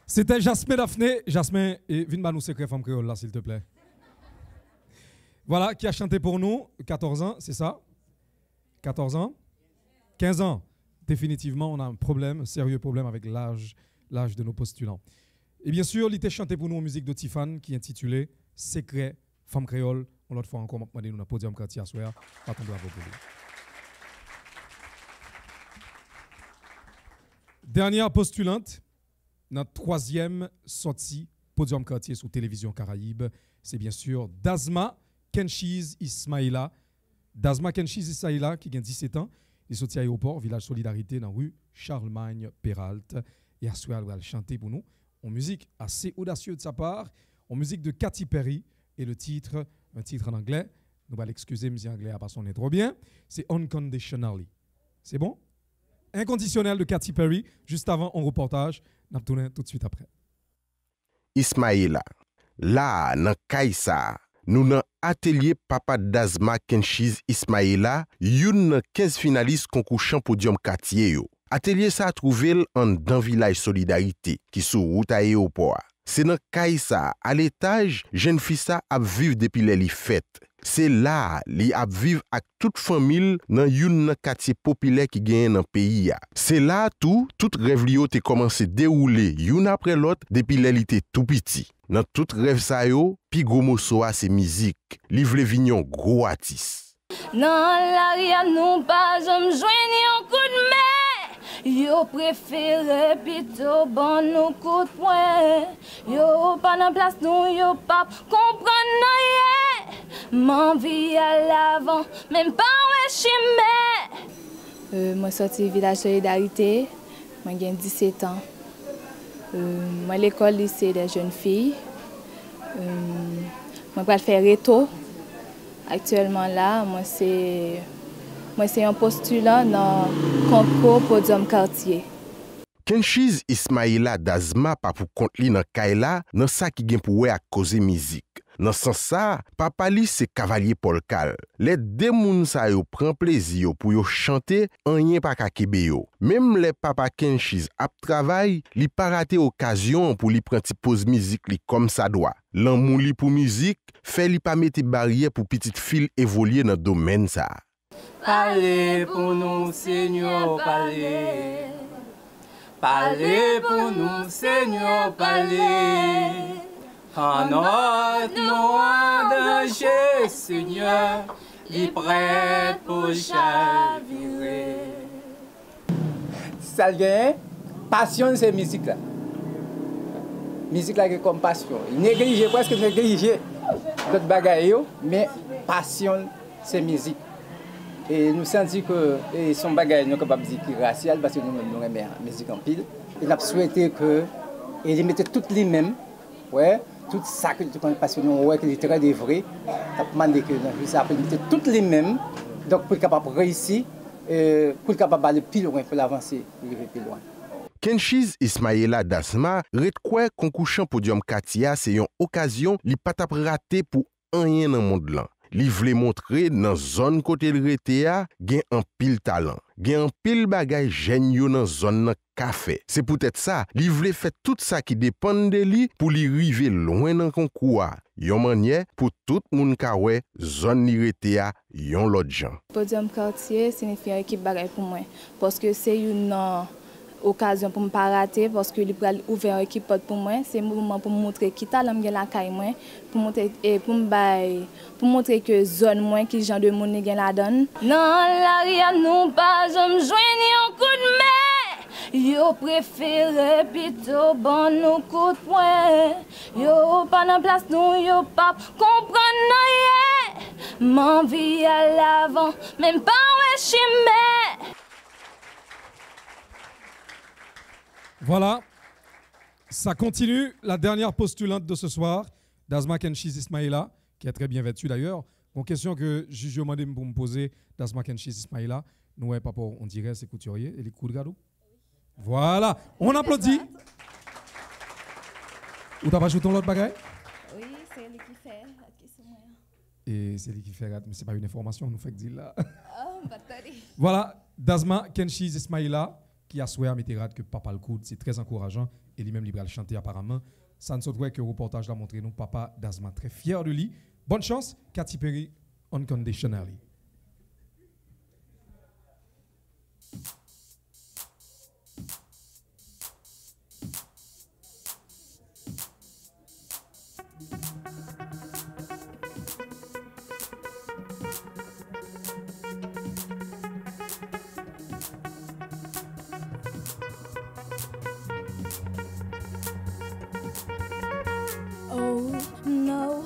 C'était Jasmin Daphné. Jasmin, et viens nous secret femme créole là, s'il te plaît. Voilà, qui a chanté pour nous, 14 ans, c'est ça? 14 ans? 15 ans. Définitivement, on a un problème, sérieux problème avec l'âge de nos postulants. Et bien sûr, il était chanté pour nous en musique de Tiffany qui est intitulée Secret Femme Créole. On l'autre fois encore, on m'a demandé nous dans le podium quartier à soir. Pas ton bravo pour lui. Dernière postulante, notre troisième sortie podium quartier sur Télévision Caraïbe, c'est bien sûr Dasma Kenchiz Ismaïla. Dasma Kenchiz Ismaïla qui a 17 ans. Il est sorti à l'aéroport, village Solidarité, dans la rue Charlemagne-Peralt. Et à soir, elle va chanter pour nous en musique assez audacieuse de sa part, en musique de Katy Perry. Et le titre, un titre en anglais, nous allons l'excuser, monsieur anglais, parce qu'on est trop bien. C'est Unconditionally. C'est bon? Inconditionnel de Katy Perry. Juste avant, on reportage. Nous tournons tout de suite après. Ismaïla, là, dans Kaisa, nous dans atelier Papa Dazma Kenchiz Ismaïla, une 15 finalistes concours chant podium quartier yo. Atelier ça trouvé en dans village Solidarité qui sous route à aéroport. C'est dans Kaisa, à l'étage, jeune fille ça a vivre depuis les fêtes. C'est là, li a vivre avec toute famille dans un quartier populaire qui gagne dans le pays. C'est là tout rêve li yo te commencé dérouler une après l'autre depuis les était tout petit. Dans tout rêve ça yo, pi gros morceau c'est musique. Li vle vignon gros artiste. Dans l'arrière nous pas j'aime joindre un coup de main. Yo préféré plutôt bon nous coup de poing. Yo pas dans place nous yo pas comprendre rien. M'envie à l'avant, même pas ouais chimé. Moi sorti village Solidarité, moi j'ai 17 ans. Moi l'école lycée des jeunes filles. Moi vais faire réto. Actuellement là, moi c'est un postulant dans concours podium quartier. Kenchiz Ismaïla Dazma pas pour compte li dans Kaila, dans ça qui gen pour à causer musique. Dans ce sens ça, papa li c'est cavalier Paul Cal. Les deux moun sa yo prend plaisir pour yo chanter rien pas ka kebe yo. Même les papa Kenchiz ap travail, li pas raté occasion pour li prendre pause musique li comme ça doit. L'amour li pour musique, fait li pas mettre barrière pour petite fille évoluer dans domaine ça. Parlez pour nous, Seigneur, parlez. Parlez pour nous, Seigneur, parlez. En notre nom en danger, Seigneur, il prête pour chavirer. Ça vient, passion c'est musique là. Musique là qui est comme passion. Négligé, presque négligé d'autres bagailles, mais passion c'est musique. Et nous sentons que son bagage nous capable de dire qu'il est racial parce que nous aimons la musique en pile. Et nous avons souhaité que ils mettaient toutes les mêmes, ouais, tout ça que tu connais parce que nous ouais, que est très vrai. Nous avons demandé que nous mettaient toutes les mêmes, donc pour être capable de réussir, pour être capable d'aller plus loin, pour avancer, pour aller plus loin. Kenchiz Ismaïla Dazma retrouve concours chant podium Katia, c'est une occasion li pas t'a raté pour rien dans le monde là. Li vle montrer dans zone côté le retea gen un pile talent, gen un pile bagay jeune yo dans zone café. C'est peut-être ça, li vle fait tout ça qui dépend de li pour li river loin dans concours. Yon manière pour tout moun ka wè zone li retea yon l'autre gens. Podium quartier signifie une équipe bagay pour moi parce que c'est une occasion pour me pas rater parce que il va ouvrir une équipe pour moi, c'est un moment pour montrer qui talent gen la caille moi, pour montrer et pour montrer que zone moi qui genre de monde gen la donne. Non l'arrière nous pas j'aime joindre un coup de main. Yo préféré plutôt bon nous coup de poing. Yo pas dans place nous yo pas comprendre rien. M'envie à l'avant, même pas ouais chimé. Voilà, ça continue. La dernière postulante de ce soir, Dazma Kenchiz Ismaïla, qui est très bien vêtue d'ailleurs. Une question que Juju m'a demandé pour me poser, Dazma Kenchiz Ismaïla, nous, papa, on dirait c'est couturier, et les coups de gado. Voilà, on applaudit. Ou t'as pas ajouté l'autre bagaille? Oui, c'est lui qui fait la question. Et c'est lui qui fait, mais c'est pas une information, on nous fait dire là. Oh, Voilà, Dazma Kenchiz Ismaïla, qui a souhaité à Métérat que papa le coude, c'est très encourageant. Et lui-même, il va le chanter apparemment. Ça ne saurait que le reportage l'a montré, nous, papa Dazma, très fier de lui. Bonne chance, Katy Perry, Unconditionally. Oh no,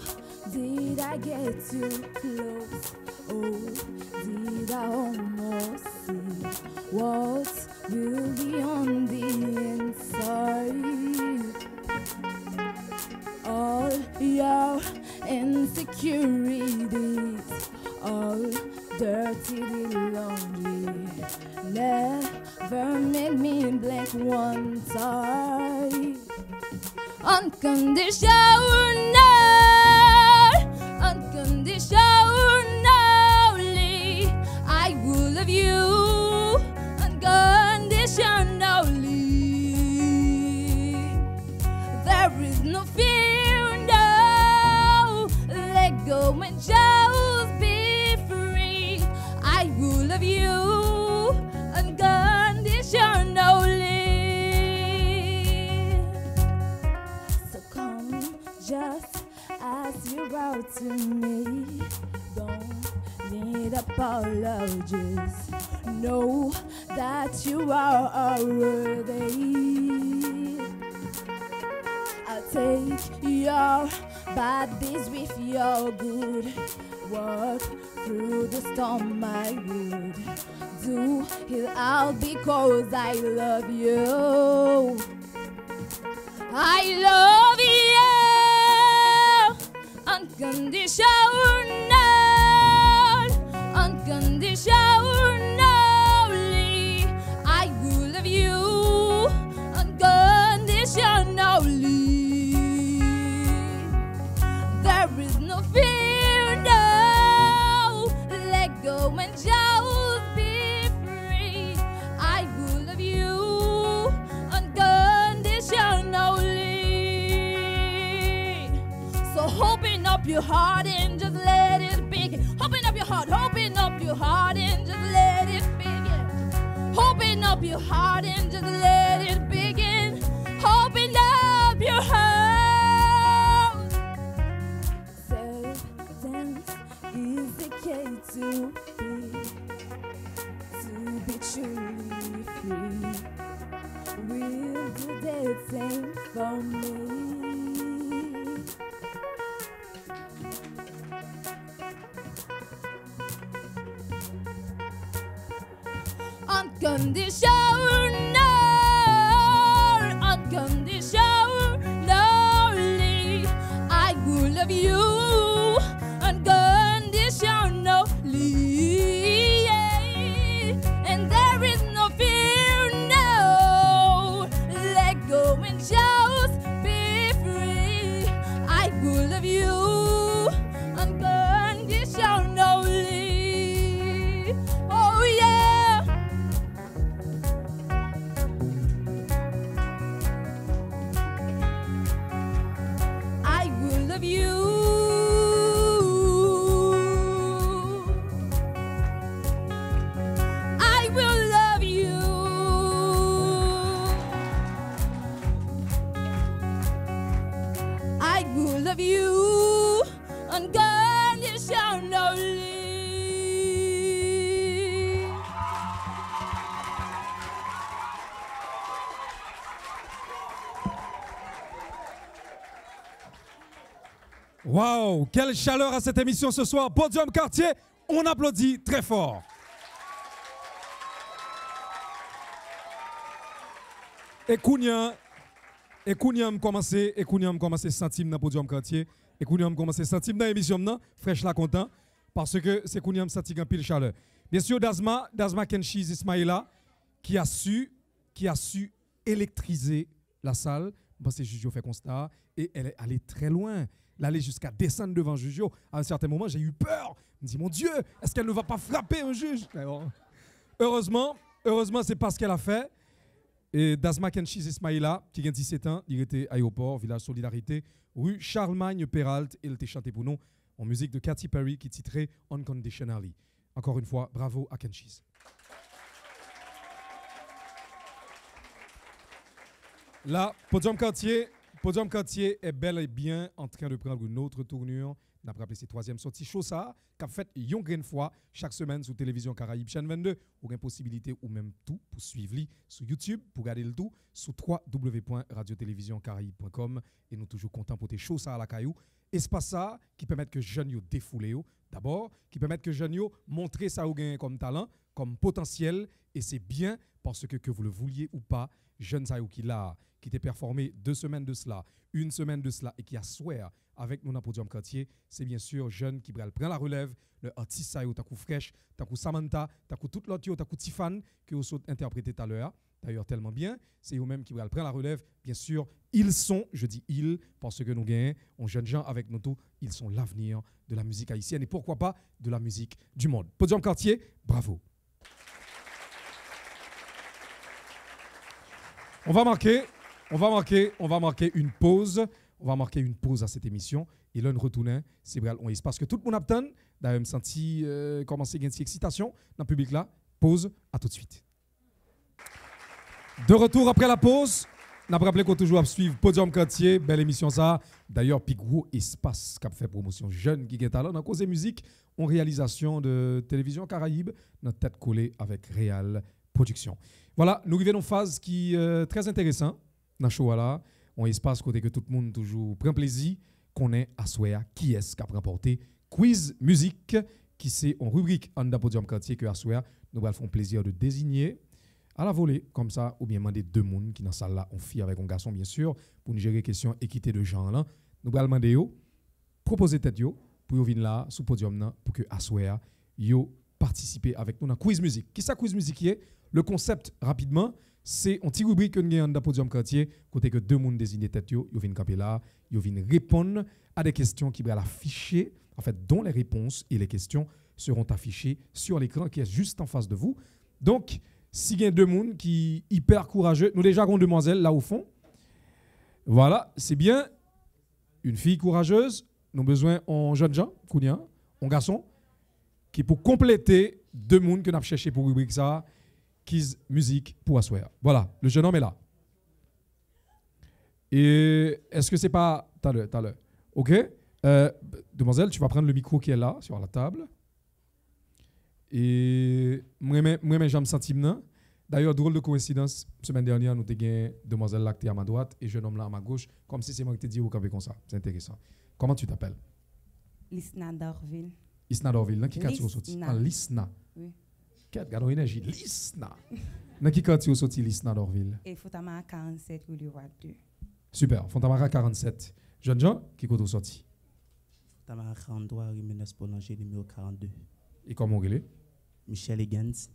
did I get too close? Oh, did I almost see what will be on the inside? All your insecurities dirty little laundry. Never made me blink one time. Unconditional, unconditionally, I will love you unconditionally. There is no fear, no. Let go and just be free. I will love you unconditionally. Just as you're out to me, don't need apologies. Know that you are worthy. I'll take your bodies with your good. Walk through the storm, I would do it all because I love you. I love you unconditionally, unconditionally. I will love you unconditionally. There is no fear, no. Let go and just be free. I will love you unconditionally. So open up your heart and just let it begin. Open up your heart, open up your heart and just let it begin. Open up your heart and just let it begin. Open up your heart. Acceptance is the key to be truly free. Will do the same for me. Unconditional, unconditionally, I will love you unconditionally, and there is no fear, no. Let go and just be free. I will love you unconditionally. Oh yeah. Love you. I will love you. I will love you unconditionally. Waouh, quelle chaleur à cette émission ce soir. Podium Quartier, on applaudit très fort. Et Kounia commencé centime dans Podium Quartier. Et Kounia commencé centime dans l'émission nan, fraîche la content parce que c'est Kounia senti un pile chaleur. Bien sûr Dasma Kenchiz Ismaïla qui a su électriser la salle parce que Jujo fait constat et elle est allée très loin. L'aller jusqu'à descendre devant Jujo. À un certain moment, j'ai eu peur. Je me dis, mon Dieu, est-ce qu'elle ne va pas frapper un juge? Bon. Heureusement, c'est pas ce qu'elle a fait. Et Dasma Kenchiz Ismaïla, qui a 17 ans, il était à l'aéroport, village Solidarité, rue Charlemagne Peralt, et il était chanté pour nous en musique de Katy Perry qui titrait Unconditionally. Encore une fois, bravo à Kenchiz. Là, Podium Quartier est bel et bien en train de prendre une autre tournure. On a rappelé ses troisième sortie. Chose ça, qu'a fait yon green fois chaque semaine sur Télévision Caraïbe chaîne 22. Ou une possibilité ou même tout pour suivre lui sur YouTube, pour regarder le tout sur www.radiotélévisioncaraïbe.com. Et nous toujours contents pour tes choses ça à la caillou. espace ça qui permet que jeunes yo défoulé d'abord, qui permet que jeunes yo montrer ça ou gain comme talent, comme potentiel et c'est bien parce que vous le vouliez ou pas, jeunes ça qui là qui t'est performé 2 semaines de cela, 1 semaine de cela et qui a souhait avec nous dans Podium Quartier, c'est bien sûr jeunes qui prend la relève, le artiste ça yo takou Fresh, takou Samantha, takou tout l'autre yo, takou Tiffany que vous avez interprété tout à l'heure. D'ailleurs tellement bien, c'est eux-mêmes qui prennent la relève. Bien sûr, ils sont, je dis ils, parce que nous gagnons, on jeunes gens avec nous tous, ils sont l'avenir de la musique haïtienne et pourquoi pas de la musique du monde. Podium Quartier, bravo. On va marquer une pause. On va marquer une pause à cette émission. Et là, nous retournons. C'est vrai, on espace que tout le monde attend. D'ailleurs, je me senti commencer à gagner une excitation dans le public là. Pause, à tout de suite. De retour après la pause, on a rappelé qu'on toujours à suivre Podium Quartier, belle émission ça. D'ailleurs, puis gros espace qui a fait promotion jeune qui est talent dans cause musique, en réalisation de télévision Caraïbe, notre tête collée avec Réal Production. Voilà, nous arrivons dans une phase qui est très intéressante dans ce show là. On espace côté que tout le monde toujours prend plaisir qu'on est à Soya qui est-ce qui a remporté quiz musique qui c'est en rubrique en Podium Quartier que à Soya nous allons faire plaisir de désigner à la volée, comme ça, ou bien demander 2 personnes qui dans la salle là, on fille avec un garçon, bien sûr, pour nous gérer question équité de genre là. Nous allons demander proposer tête yo, pour yo venir là, sous podium là, pour que Aswea yo participer avec nous dans quiz musique. Qui ça quiz musique qui est? Le concept, rapidement, c'est un petit rubrique que nous avons dans Podium Quartier, côté que 2 personnes désignent tête yo viennent camper là, yo viennent répondre à des questions qui vont afficher, en fait, dont les réponses et les questions seront affichées sur l'écran qui est juste en face de vous. Donc, si il y a 2 personnes qui sont hyper courageux, nous déjà avons une demoiselle là au fond. Voilà, c'est bien. Une fille courageuse, nous avons besoin d'un jeune gens, un garçon, qui pour compléter 2 personnes que nous avons cherché pour rubrique ça, quiz musique pour asseoir. Voilà, le jeune homme est là. Et est-ce que c'est pas... T'as l'heure. OK. Demoiselle, tu vas prendre le micro qui est là, sur la table. Et moi, je me sens maintenant. D'ailleurs, drôle de coïncidence, semaine dernière, nous avons gagné demoiselle là qui est à ma droite et jeune homme là à ma gauche, comme si c'est moi qui t'ai dit au campé comme ça. C'est intéressant. Comment tu t'appelles? Lisna Dorville. Lisna Dorville, qui quartier au sorti? Ah, Lisna. Oui. Quelle grande énergie, Lisna. Dans qui quartier au sorti Lisna Dorville? Et Fontamara 47, Rue du Roi 2. Super, Fontamara 47. Jeune Jean, qui côté au sorti? Fontamara 43, Rue Menes Boulanger, numéro 42. Et comment on est? Michel Higgins.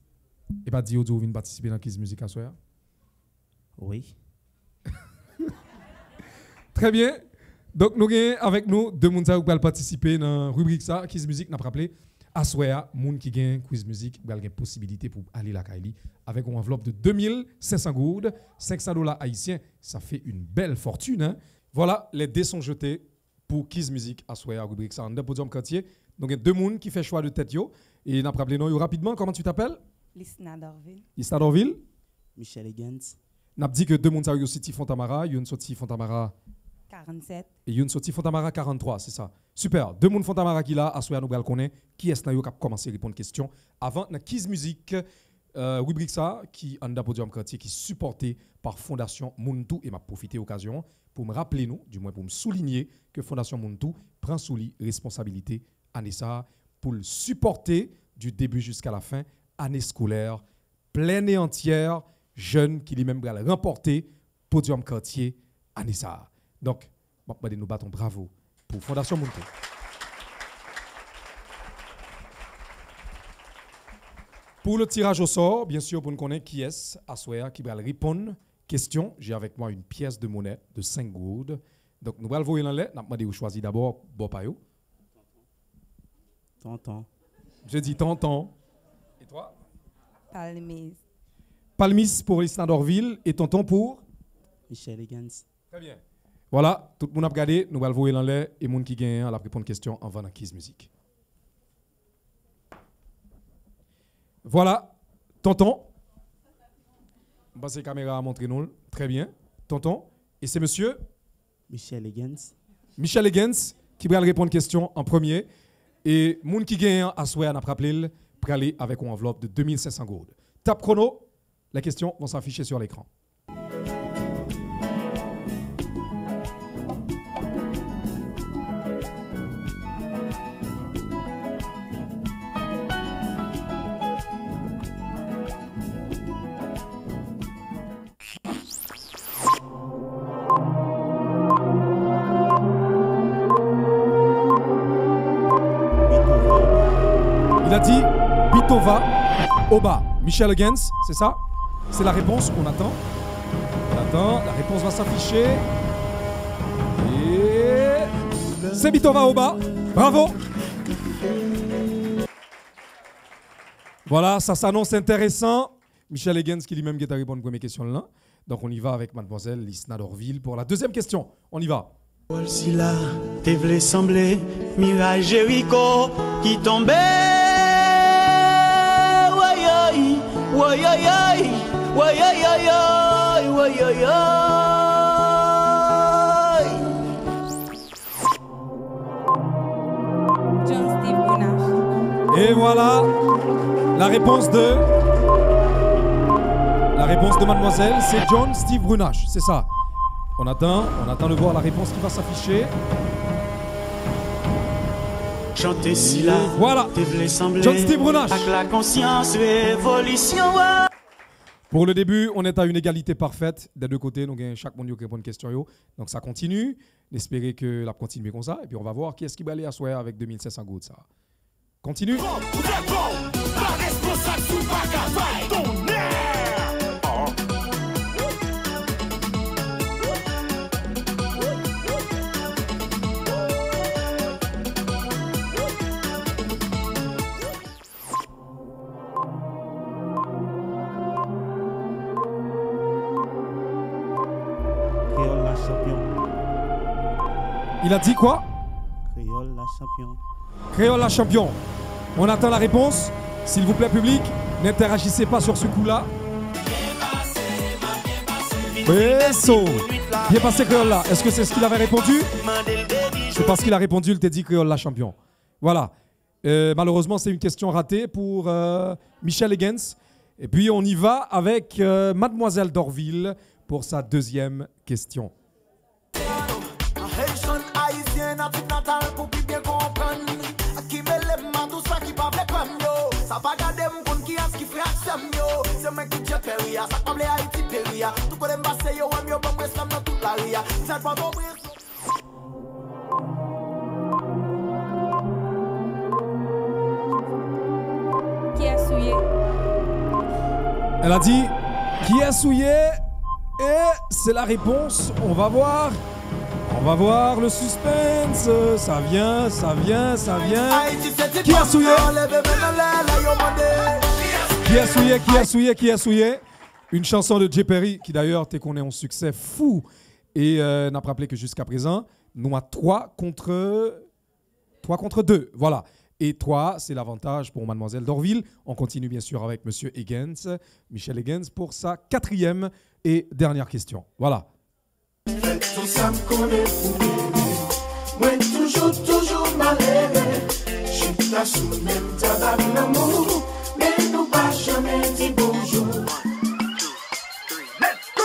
Et pas dit vous venez participer dans Kiss Music à soir? Oui. Très bien. Donc nous avons avec nous 2 personnes qui vont participer dans la rubrique ça, Kiss Music, n'a rappelé. À soir, moun qui gagne Quiz Music, il y a possibilité pour aller la Kaili avec une enveloppe de 2500 gourdes, $500 haïtiens, ça fait une belle fortune. Hein? Voilà, les dés sont jetés pour Kiss Music à soir, rubrique ça, en Podium Quartier. Donc il y a 2 personnes qui font choix de tête yo. Et n'a rappelé non rapidement, comment tu t'appelles? Lisna Dorville. Lisna Dorville. Michel Higgins. N'a dit que 2 personnes sont sortis Fontamara, une sorti Fontamara 47. et une sorti Fontamara 43, c'est ça. Super. 2 personnes Fontamara qui là, à soir nous connaît qui est-ce qui a commencé à répondre aux questions avant na Kiss Music rubrique ça qui en Podium Quartier qui supporté par Fondation Muntu et m'a profité occasion pour me rappeler nous, du moins pour me souligner que Fondation Muntu prend sous lui responsabilité année ça pour le supporter du début jusqu'à la fin, année scolaire, pleine et entière, jeune qui lui-même va remporter Podium Quartier, année ça. Donc, nous battons bravo pour Fondation Muntu. Pour le tirage au sort, bien sûr, pour nous connaître qui est, Aswea, qui va répondre question. J'ai avec moi une pièce de monnaie de 5 gourdes. Donc, nous allons voir dans l'air. Nous allons demander choisir d'abord Bopayo. Tonton. Je dis tonton. Et toi? Palmis. Palmis pour Lisna Dorville et tonton pour? Michel Higgins. Très bien. Voilà, tout le monde a regardé, nous allons voir dans l'air et monde qui gagne la répondre question en vendant Kiss Music. Voilà, tonton. Bah, ces caméras à montrer nous. Très bien. Tonton. Et c'est monsieur? Michel Higgins. Michel Higgins qui va répondre question en premier. Et moun qui gagne à souhait n'a rappelé pour aller avec une enveloppe de 2500 gourdes. Tape chrono, les questions vont s'afficher sur l'écran. Sebitova Oba. Michel Huggins, c'est ça? C'est la réponse, on attend. On attend, la réponse va s'afficher. Et... Sebitova Oba, bravo! Voilà, ça s'annonce intéressant. Michel Huggins qui lui-même qui a répondu à la première question là. Donc on y va avec mademoiselle Lisna Dorville pour la deuxième question. On y va. Si là, t'es voulu sembler mirage Jéricho qui tombait. John Steve Brunache. Et voilà la réponse de mademoiselle, c'est John Steve Brunache, c'est ça. On attend de voir la réponse qui va s'afficher. Chanter si là, voilà. John Steve Brunache. Avec la conscience, révolution. Pour le début, on est à une égalité parfaite des deux côtés. Donc chaque monde qui répond à une question. Donc ça continue. J'espère que la continue comme ça. Et puis on va voir qui est-ce qui va aller à soir avec 2500 gouttes. Ça. Continue. Créole la champion. Il a dit quoi? Créole la champion. Créole la champion. On attend la réponse. S'il vous plaît, public, n'interagissez pas sur ce coup-là. Bien passé Créole là. Est-ce que c'est ce qu'il avait répondu? C'est parce qu'il a répondu, il t'a dit Créole la champion. Voilà. Malheureusement, c'est une question ratée pour Michel Huggins. Et puis, on y va avec mademoiselle Dorville pour sa deuxième question. Qui est souillé? Elle a dit qui est souillé et c'est la réponse. On va voir le suspense. Ça vient. Qui a souillé? Qui a souillé? Une chanson de Jay Perry qui d'ailleurs t'es qu'on est en succès fou et n'a pas rappelé que jusqu'à présent nous à 3 contre 2. Voilà. Et 3, c'est l'avantage pour mademoiselle Dorville. On continue bien sûr avec monsieur Higgins, Michel Higgins pour sa 4e et dernière question. Voilà. Tout ça me connaît pour moi toujours malheureux. Je suis sous le même tabac d'amour, mais nous pas jamais dit bonjour. Let's go!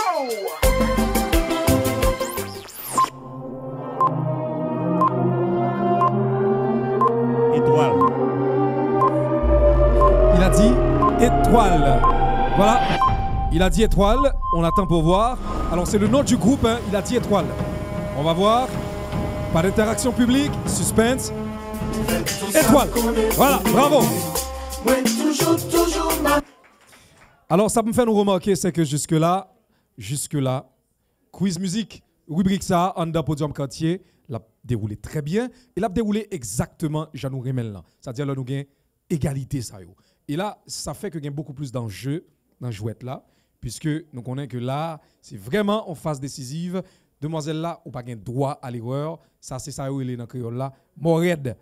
Étoile. Il a dit étoile. Voilà. Il a dit étoile. On attend pour voir. Alors c'est le nom du groupe. Hein. Il a dit étoile. On va voir. Pas d'interaction publique. Suspense. Étoile. Voilà. Bravo. Alors ça me fait nous remarquer, c'est que jusque-là, quiz musique, rubrique ça, Anda Podium Quartier, l'a déroulé très bien. Et l'a déroulé exactement, Janou Remel là. C'est-à-dire là, nous avons égalité ça. Et là, ça fait que nous avons beaucoup plus d'enjeux dans le jouet là, puisque nous connaissons que là, c'est vraiment en phase décisive. Demoiselle là, ou pas gain droit à l'erreur. Ça, c'est ça, il est dans le créole là. Mored.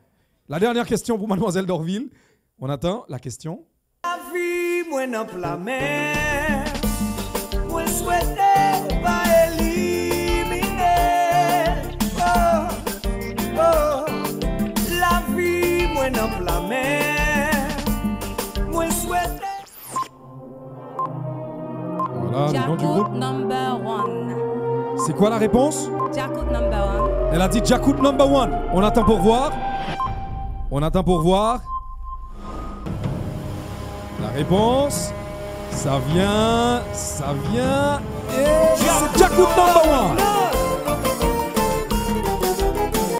La dernière question pour mademoiselle Dorville. On attend la question. La vie, moi, dans la mer, moi, souhaite pas éliminer. Oh, la vie, moi, dans la mer, moi, souhaite. Voilà, le nom du groupe. Number one. C'est quoi la réponse? Jakut number one. Elle a dit Jakut number one. On attend pour voir. La réponse, ça vient, et c'est Jakut number one.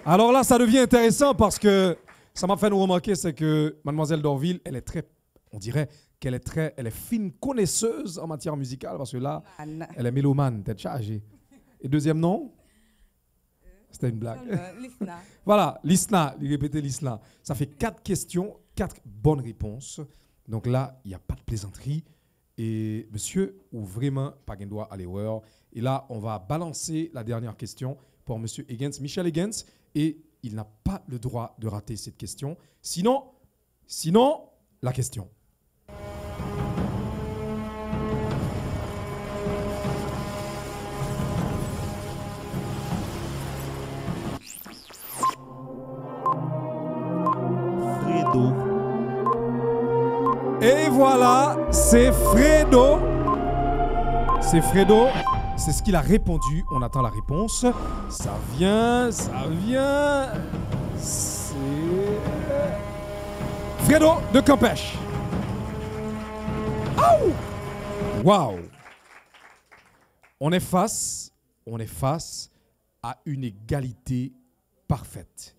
Alors là, ça devient intéressant parce que ça m'a fait nous remarquer, c'est que mademoiselle Dorville, elle est très On dirait qu'elle est fine connaisseuse en matière musicale, parce que là, elle est mélomane, tête chargée. Et deuxième nom? C'était une blague. Lisna. Voilà, Lisna, il répétait Lisna. Ça fait 4 questions, 4 bonnes réponses. Donc là, il n'y a pas de plaisanterie. Et monsieur, ou vraiment pas qu'un doigt à l'erreur. Et là, on va balancer la dernière question pour monsieur Higgins, Michel Higgins. Et il n'a pas le droit de rater cette question. Sinon, la question. Fredo. Et voilà, c'est Fredo. C'est Fredo. C'est ce qu'il a répondu. On attend la réponse. Ça vient. C'est Fredo de Campèche. Waouh! On est face à une égalité parfaite.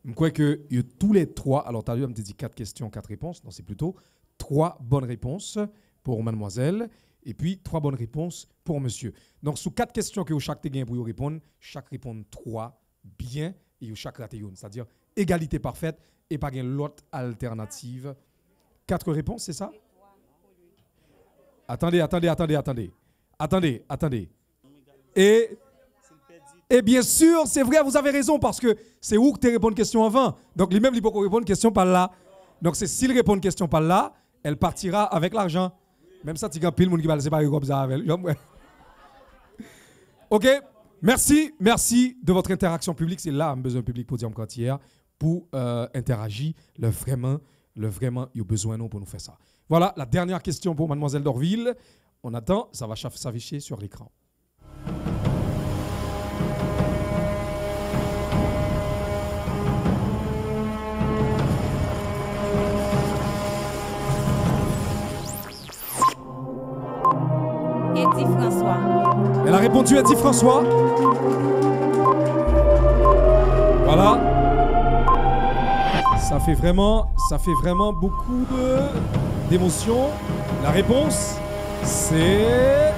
Je crois que tous les 3, alors tu as dit 4 questions, 4 réponses. Non, c'est plutôt 3 bonnes réponses pour mademoiselle et puis 3 bonnes réponses pour monsieur. Donc, sous 4 questions que chaque te gagne pour y répondre, chaque répond 3 bien et chaque rate une. C'est-à-dire égalité parfaite et pas l'autre alternative. 4 réponses, c'est ça? Attendez. Et bien sûr, c'est vrai, vous avez raison, parce que c'est où que tu réponds une question avant. Donc, lui-même, il peut répondre une question par là. Donc, c'est s'il répond une question par là, elle partira avec l'argent. Même ça, tu as pile le monde qui va le séparer comme ça avec. OK, merci de votre interaction publique. C'est là, on a besoin de public Podium Quartier pour interagir. Le vraiment, il y a besoin nous pour nous faire ça. Voilà, la dernière question pour mademoiselle Dorville. On attend, ça va s'afficher sur l'écran. Eddie François. Elle a répondu Eddie François. Voilà. Ça fait vraiment beaucoup d'émotions. La réponse, c'est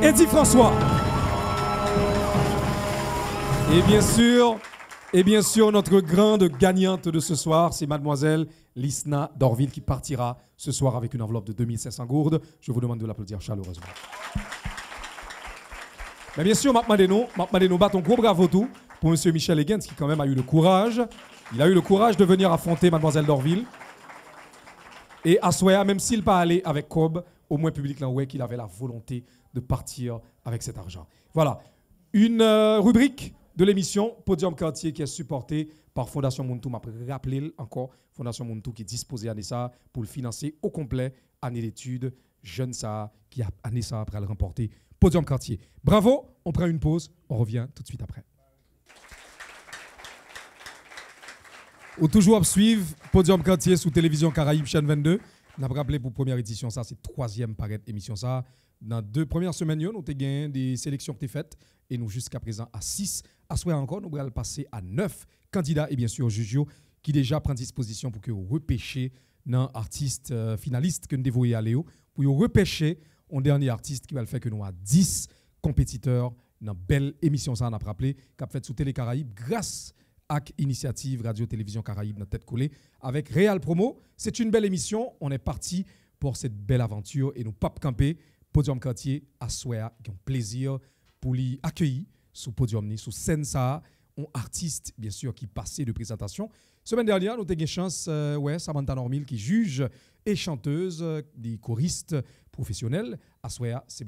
Eddie François. Et bien sûr, notre grande gagnante de ce soir, c'est mademoiselle Lisna Dorville qui partira ce soir avec une enveloppe de 2500 gourdes. Je vous demande de l'applaudir chaleureusement. Mais bien sûr, nous battons gros bravo tout pour monsieur Michel Higgins qui quand même a eu le courage. Il a eu le courage de venir affronter mademoiselle Dorville. Et à Soya, même s'il n'est pas allé avec Cobb, au moins public là, qu'il avait la volonté de partir avec cet argent. Voilà, une rubrique de l'émission Podium Quartier qui est supportée par Fondation Muntu. Je rappelle encore, Fondation Muntu qui est disposée à ça pour le financer au complet, année d'études, jeune ça, qui a année ça après le remporter Podium Quartier. Bravo, on prend une pause, on revient tout de suite après. Ou toujours à suivre Podium Quartier sous Télévision Caraïbe, chaîne 22. On a rappelé pour première édition, ça c'est 3e paraître émission ça. Dans 2 premières semaines, nous avons gagné des sélections qui ont été faites et nous jusqu'à présent à 6. À souhait encore, nous allons passer à 9 candidats et bien sûr Jujio qui déjà prend disposition pour que vous repêchiez un artiste finaliste que nous dévoyons à Léo, pour vous repêcher un dernier artiste qui va le faire que nous avons 10 compétiteurs dans une belle émission ça on a rappelé qu'a fait sous Télé Caraïbe grâce à l'initiative Radio-Télévision Caraïbe dans Tête Collée avec Réal Promo. C'est une belle émission, on est parti pour cette belle aventure et nous pas camper Podium Quartier à souhait, qui ont plaisir pour l'y accueillir sous Podium, sous scène ça, un artiste bien sûr qui passait de présentation. Semaine dernière, nous avons eu chance, Samantha Normil qui juge et chanteuse, des choristes professionnels. À Soya, c'est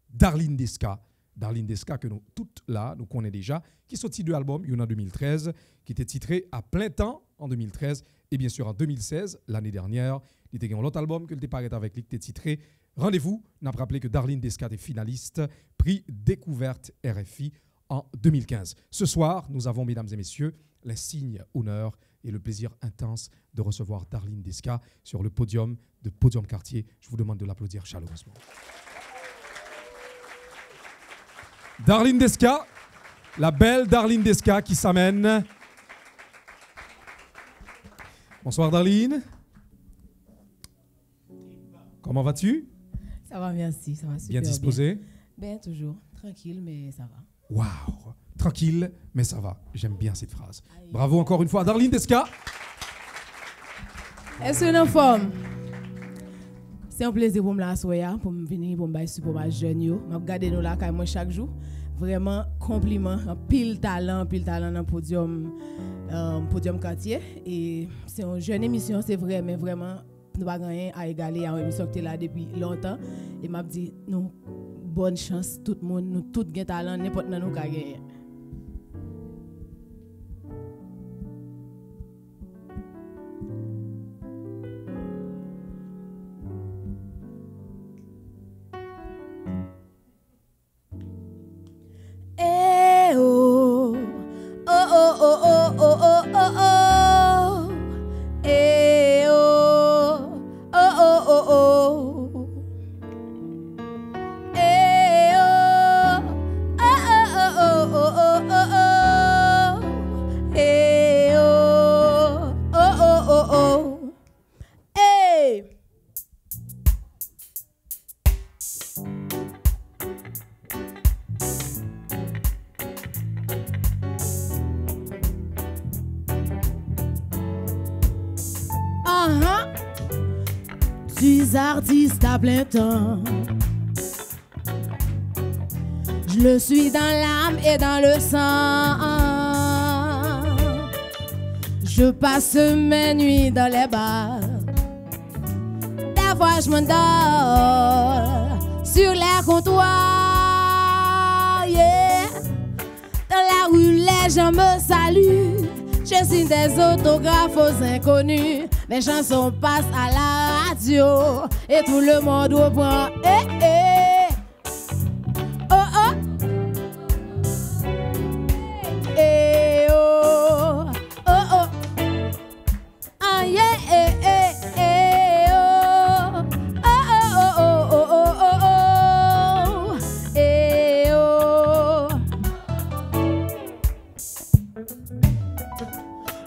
Darlene Desca. Darlene Desca que nous toutes là, nous connaissons déjà, qui sortit 2 albums, il y en a en 2013, qui était titré À plein temps en 2013 et bien sûr en 2016, l'année dernière, il était l'autre album que le départ avec lui qui était titré Rendez-vous. On a rappelé que Darlene Desca est finaliste, prix Découverte RFI en 2015. Ce soir, nous avons, mesdames et messieurs, les signes honneurs et le plaisir intense de recevoir Darlene Desca sur le podium de Podium Quartier. Je vous demande de l'applaudir chaleureusement. Darlene Desca, la belle Darlene Desca qui s'amène. Bonsoir Darlene. Comment vas-tu? Ça va, merci. Ça va super bien. Disposé? Bien, toujours. Tranquille, mais ça va. Waouh! Tranquille, mais ça va. J'aime bien cette phrase. Bravo encore une fois à Darlene Desca. Est-ce que nous forme? C'est un plaisir pour me la soya, pour me venir, pour me bailler pour ma jeune. Je regarde nous là quand chaque jour. Vraiment, compliment, pile talent dans le podium quartier. Et c'est une jeune émission, c'est vrai, mais vraiment, nous n'avons rien à égaler à une émission qui est là depuis longtemps. Et m'a dit, nous, bonne chance, tout le monde, nous tous gagnons talent, n'importe nous qui gagnons. Artiste à plein temps. Je le suis dans l'âme et dans le sang. Je passe mes nuits dans les bars. Des fois je m'endors sur les comptoirs. Yeah. Dans la rue les gens me saluent. Je signe des autographes aux inconnus. Mes chansons passent à la radio et tout le monde reprend. Eh, eh. Oh, oh. Eh, oh. Oh, oh. Ah, yeah, eh, eh, eh, oh. Oh, oh, oh, oh, oh, oh, oh. Eh, oh.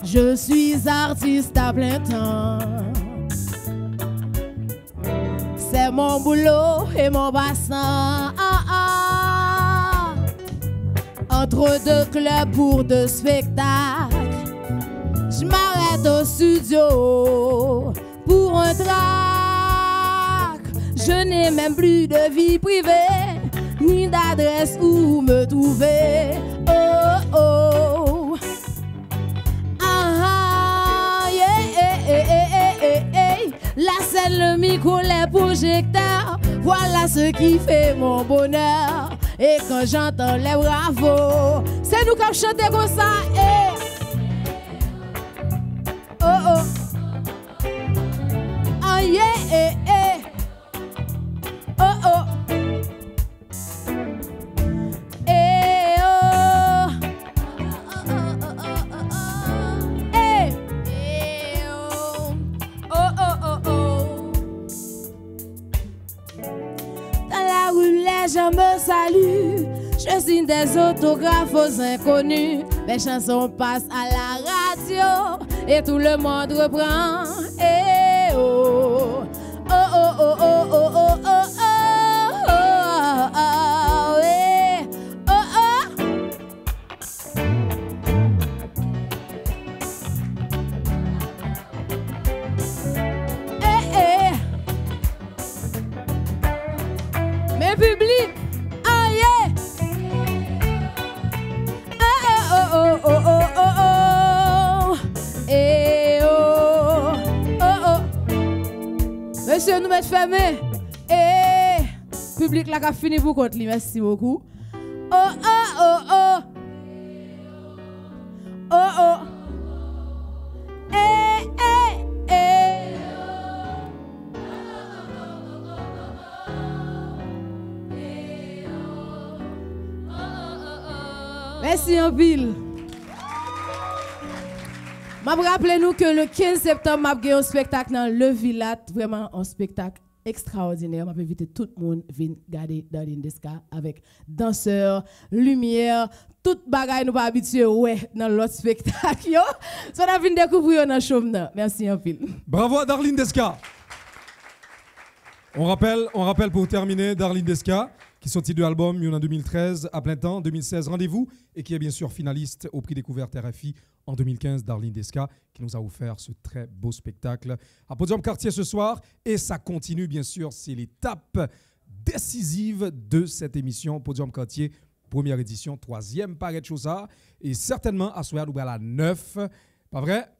Je suis artiste à plein temps. C'est mon boulot et mon bassin. Entre deux clubs pour deux spectacles, je m'arrête au studio pour un track. Je n'ai même plus de vie privée, ni d'adresse où me trouver. Oh, oh. La scène, le micro, les projecteurs, voilà ce qui fait mon bonheur. Et quand j'entends les bravos, c'est nous qui chantons comme ça. Eh. Oh oh. Ah yeah, eh, eh. Oh oh. Eh oh. Eh. Eh oh. Oh oh oh oh. Dans la rue, les gens me saluent. Je signe des autographes aux inconnus. Mes chansons passent à la radio et tout le monde reprend. Eh oh. Oh oh oh oh oh oh oh oh oh oh eh oh oh. Eh eh. Mais public, ah yeah. Oh oh oh oh oh oh. Eh oh. Oh oh. Monsieur, nous mettons fermés. Eh, public là qui a fini pour compte. Merci beaucoup. Oh oh oh oh. Oh oh. Eh eh eh. Merci en pile. Je rappelle nous que le 15 septembre, je vais un spectacle dans le Villat, vraiment un spectacle extraordinaire. Je vais inviter tout le monde à venir regarder Darlene Desca avec danseurs, lumière, toute bagaille nous pas habitués ouais dans l'autre spectacle. Ça va venir découvrir dans le show. Merci en pile. Bravo à Darlene Desca. On rappelle pour terminer Darlene Desca, qui sortit de l'album en 2013 à plein temps, 2016 Rendez-vous, et qui est bien sûr finaliste au prix découverte RFI en 2015, Darlene Desca, qui nous a offert ce très beau spectacle à Podium Quartier ce soir. Et ça continue bien sûr, c'est l'étape décisive de cette émission Podium Quartier, première édition, troisième paraît de Chosa, et certainement à soir nous à la 9, pas vrai?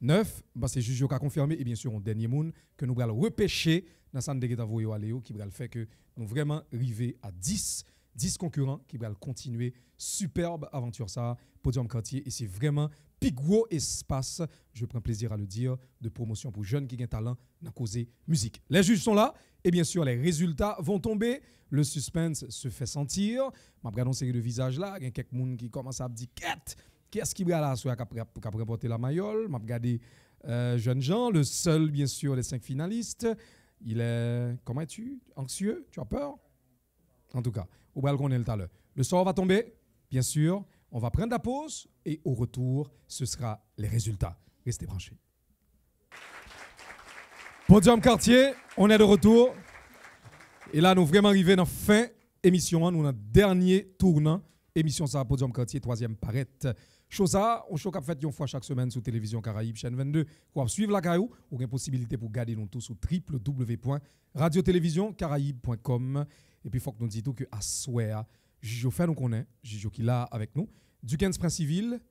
9, bah c'est Jujo qui a confirmé, et bien sûr, un dernier monde que nous allons repêcher dans le centre de Guétavoyo à Léo, qui va le faire que nous vraiment arriver à 10 concurrents qui vont continuer. Superbe aventure ça, Podium Quartier, et c'est vraiment plus gros espace, je prends plaisir à le dire, de promotion pour jeunes qui ont talent dans causer musique. Les juges sont là, et bien sûr, les résultats vont tomber. Le suspense se fait sentir. Je regarde une série de visages là, il y a quelques personnes qui commencent à me dire qu'est-ce qui va là, soit qui a remporté la mayole. Je regarde Jeune Jean, le seul, bien sûr, des 5 finalistes. Il est, comment es-tu? Anxieux? Tu as peur? En tout cas, au bal qu'on est le talent. Le sort va tomber, bien sûr. On va prendre la pause et au retour, ce sera les résultats. Restez branchés. Podium Quartier, on est de retour. Et là, nous vraiment arrivés dans la fin émission. Nous dans le dernier tournant. Émission ça, Podium Quartier, troisième parette. Chose ça, on choque fait une fois chaque semaine sur Télévision Caraïbe, chaîne 22. Pour suivre la caillou, ou une possibilité pour garder nous tous sur www.radiotelevisioncaraïbe.com. Et puis, il faut que nous disions que à Souéa, Jijo fait nous connaît, Jijo qui est là avec nous. Dukens Prince Civil,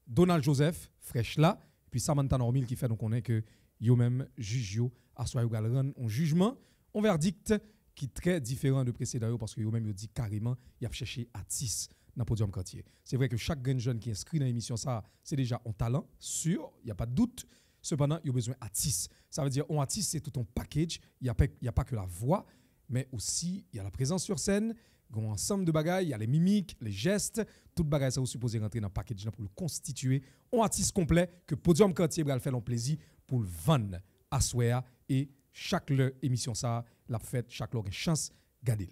Donald Joseph, fraîche là. Et puis Samantha Normil qui fait nous connaît que yo même Jijo à Souéa va rendre un jugement, un verdict qui est très différent de précédent parce que yo même yo dit carrément il a cherché artiste dans Podium Quartier. C'est vrai que chaque jeune qui est inscrit dans l'émission ça, c'est déjà un talent sûr, il n'y a pas de doute. Cependant, il y a besoin d'artiste. Ça veut dire un artiste c'est tout un package, il n'y a pas que la voix, mais aussi il y a la présence sur scène, il y a un ensemble de bagages, il y a les mimiques, les gestes, tout bagage ça vous supposez rentrer dans le package pour le constituer un artiste complet que Podium Quartier va faire un plaisir pour le vendre à Souéa et chaque émission ça l'a fait chaque une chance garder.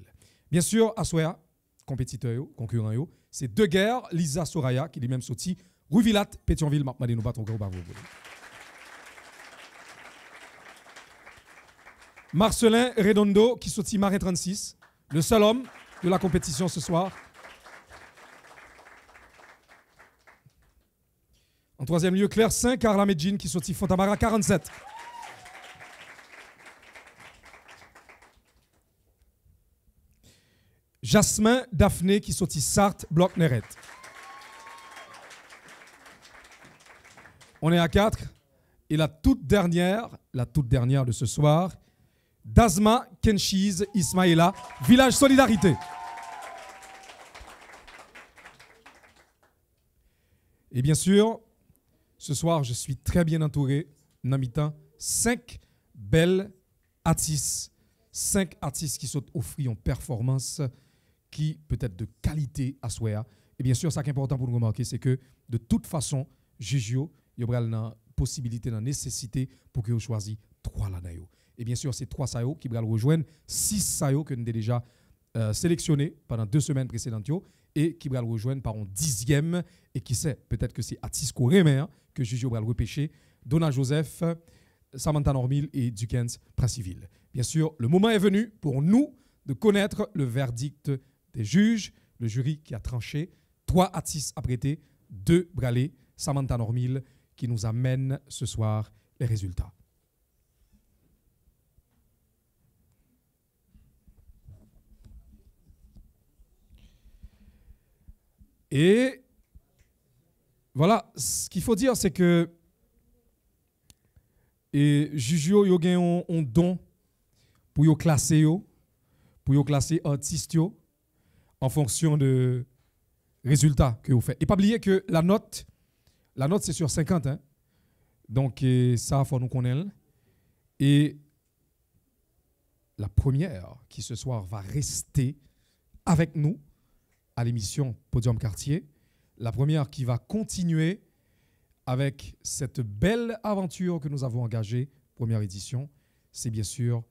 Bien sûr à Souéa compétiteur concurrent c'est Deux Guerres Lisa Soraya qui est même sorti Rouvillat Pétionville m'a demandé nous battre encore bravo. Marcelin Redondo qui sorti Marin 36, le seul homme de la compétition ce soir. En troisième lieu, Claire Saint, Carla Medjin qui sorti Fontamara 47. Jasmin Daphné qui sorti Sarthe Bloc Neret. On est à 4. Et la toute dernière de ce soir, Dazma Kenshiz Ismaïla, Village Solidarité. Et bien sûr, ce soir, je suis très bien entouré, en mi-temps, 5 belles artistes, 5 artistes qui sont offrus en performance qui peut être de qualité à Souéa. Et bien sûr, ce qui est important pour nous remarquer, c'est que de toute façon, Jujio, il y aura une possibilité, une nécessité pour que vous choisissiez 3 là. Et bien sûr, c'est 3 sayo qui vont rejoindre 6 sayo que nous avons déjà sélectionnés pendant 2 semaines précédentes et qui vont rejoindre par un 10e. Et qui sait, peut-être que c'est artiste coréen que Jujio va repêcher. Donald Joseph, Samantha Normil et Dukens Prince Civil. Bien sûr, le moment est venu pour nous de connaître le verdict des juges, le jury qui a tranché. 3 artistes à prêter, 2 bralés, Samantha Normil qui nous amène ce soir les résultats. Et voilà, ce qu'il faut dire, c'est que Jujio yo gen un don pour yo classer artistes en fonction de résultats que vous faites. Et pas oublier que la note c'est sur 50 hein. Donc ça faut nous connaître. Et la première qui ce soir va rester avec nous à l'émission Podium Quartier, la première qui va continuer avec cette belle aventure que nous avons engagée, première édition, c'est bien sûr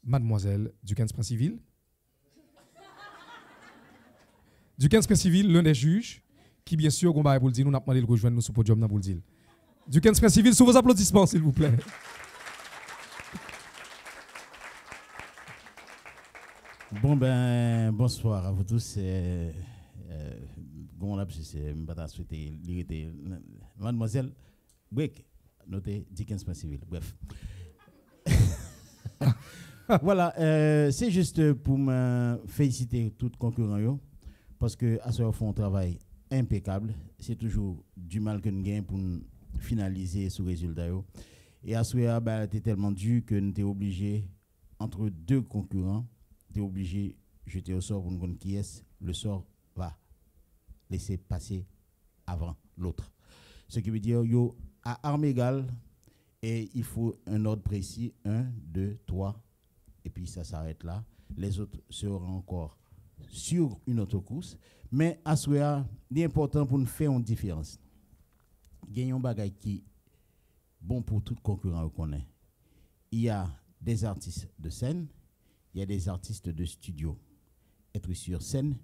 Mademoiselle Dukens Prince Civil. Dukens Prince Civil, l'un des juges, qui bien sûr, nous avons demandé de rejoindre nous sur le podium. Dukens Prince Civil, sous vos applaudissements, s'il vous plaît. Bon ben bonsoir à vous tous. Bon là c'est m'pas souhaiter l'irrité mademoiselle break notez Dickens pas civil. Bref. Voilà, c'est juste pour me féliciter tous les concurrents parce que à ce moment font un travail impeccable. C'est toujours du mal que nous gagnons pour finaliser ce résultat. Et à ce moment, c'était tellement dur que nous étions obligés, entre deux concurrents, nous obligés de jeter au sort pour nous connaître qui est. Le sort va laisser passer avant l'autre. Ce qui veut dire yo à armes égales et il faut un ordre précis 1, 2, 3 et puis ça s'arrête là. Les autres seront encore sur une autre course. Mais à ce moment, il est important pour nous faire une différence. Gagnons bagay qui bon pour tout concurrent qu'on connaît. Il y a des artistes de scène, il y a des artistes de studio. Être sur scène,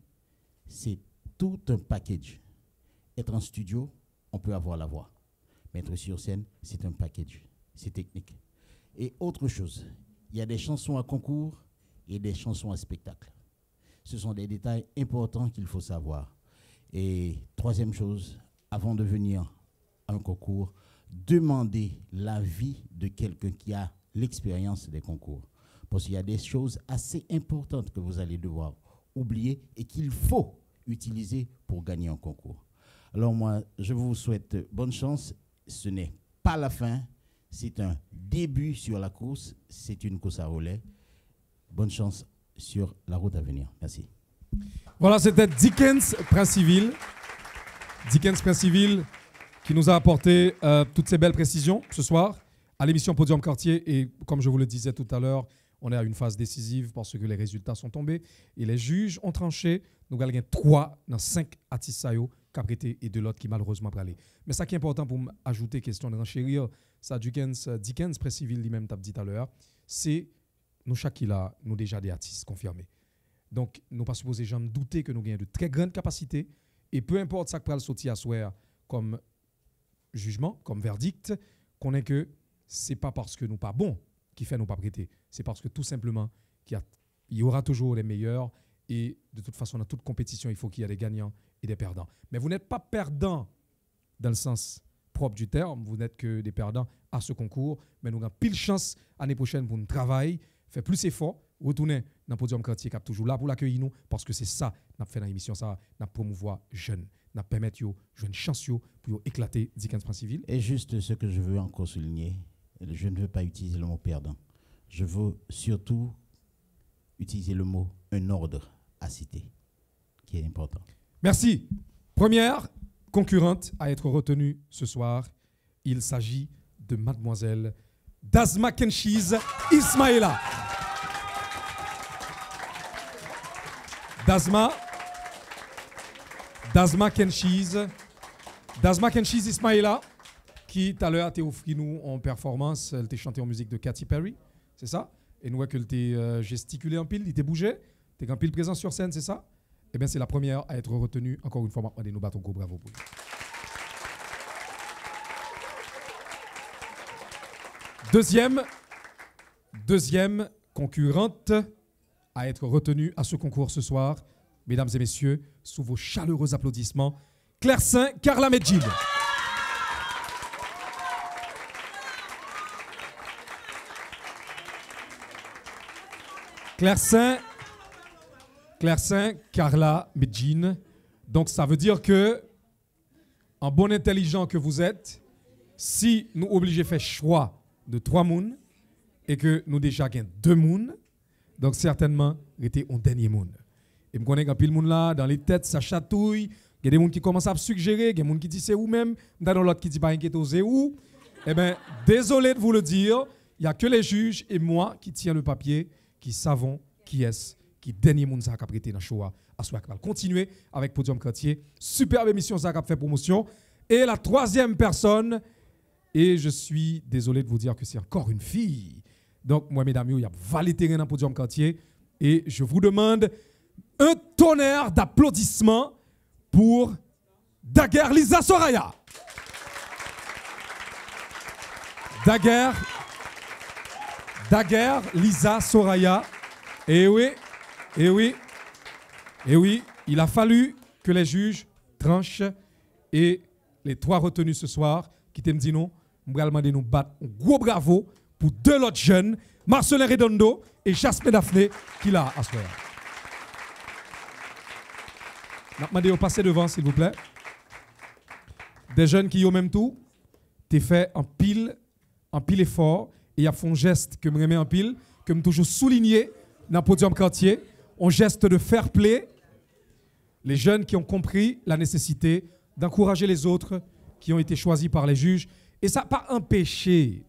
c'est tout un package. Être en studio, on peut avoir la voix. Mais être sur scène, c'est un package. C'est technique. Et autre chose, il y a des chansons à concours et des chansons à spectacle. Ce sont des détails importants qu'il faut savoir. Et troisième chose, avant de venir à un concours, demandez l'avis de quelqu'un qui a l'expérience des concours. Parce qu'il y a des choses assez importantes que vous allez devoir oublier et qu'il faut utiliser pour gagner un concours. Alors moi, je vous souhaite bonne chance. Ce n'est pas la fin, c'est un début sur la course. C'est une course à relais. Bonne chance sur la route à venir. Merci. Voilà, c'était Dickens Prince Civil. Dickens Prince Civil qui nous a apporté toutes ces belles précisions ce soir à l'émission Podium Quartier. Et comme je vous le disais tout à l'heure, on est à une phase décisive parce que les résultats sont tombés et les juges ont tranché. Nous avons 3 dans 5 artistes qui ont prêté et 2 l'autre qui malheureusement pralé. Mais ça qui est important pour ajouter question de renchérir, ça Dickens Prince Civil lui-même t'a dit tout à l'heure, c'est nous chaque là, nous déjà des artistes confirmés. Donc nous pas supposés jamais douter que nous gagnons de très grandes capacités et peu importe ça que pral sortir à soir comme jugement, comme verdict, qu'on est que c'est pas parce que nous pas bons qui fait nous pas prêter, c'est parce que tout simplement il y aura toujours les meilleurs et de toute façon dans toute compétition il faut qu'il y ait des gagnants et des perdants. Mais vous n'êtes pas perdants dans le sens propre du terme, vous n'êtes que des perdants à ce concours, mais nous avons pile chance l'année prochaine pour nous travailler, faire plus effort, retourner dans le Podium Quartier qui est toujours là pour l'accueillir nous parce que c'est ça qu'on a fait dans l'émission, ça n'a promouvoir jeunes, n'a permettre yo jeunes chance pour éclater Dickens Prince Civil. Et juste ce que je veux encore souligner, je ne veux pas utiliser le mot perdant. Je veux surtout utiliser le mot un ordre à citer, qui est important. Merci. Première concurrente à être retenue ce soir, il s'agit de mademoiselle Dazma Kenshiz Ismaïla. Dazma Kenshiz Ismaïla, qui tout à l'heure t'a offert nous en performance, elle t'a chanté en musique de Katy Perry, c'est ça? Et nous voyons qu'elle t'a gesticulé en pile, il t'a bougé, t'es en pile présent sur scène, c'est ça? Eh bien, c'est la première à être retenue. Encore une fois, maintenant, nous battons gros bravo pour lui. Deuxième concurrente à être retenue à ce concours ce soir, mesdames et messieurs, sous vos chaleureux applaudissements, Claire Saint, Carla Medjid. Claire Saint, Carla Medjid. Donc ça veut dire que, en bon intelligent que vous êtes, si nous obligés de faire choix de 3 mouns et que nous déjà gagnons 2 mouns, donc certainement, était un dernier moun. Et je connais que pile moun là, dans les têtes, ça chatouille. Il y a des gens qui commencent à suggérer, il y a des gens qui disent c'est où même, il y a l'autre qui dit pas inquiétez c'est où. Eh bien, désolé de vous le dire, il n'y a que les juges et moi qui tiens le papier, qui savons qui est-ce qui dernier moun ça a prêté dans le show à soir. Continuer avec Podium Quartier, superbe émission ça a fait promotion. Et la 3e personne, et je suis désolé de vous dire que c'est encore une fille. Donc, moi, mesdames, il y a Valet Terrain dans Podium Quartier. Et je vous demande un tonnerre d'applaudissements pour Daguerre Lisa Soraya. Daguerre Lisa Soraya. Et oui, Et oui, il a fallu que les juges tranchent et les 3 retenus ce soir qui t'aiment dit non, je vais demander nous battre un gros bravo pour 2 autres jeunes, Marcelin Redondo et Jasmine Daphné qui l'a à soir. Je vais demander de passer devant s'il vous plaît. Des jeunes qui ont même tout, t'es fait en pile effort et il y a un geste que je remets en pile, que je toujours souligné dans le podium quartier, un geste de fair play. Les jeunes qui ont compris la nécessité d'encourager les autres qui ont été choisis par les juges. Et ça n'a pas empêché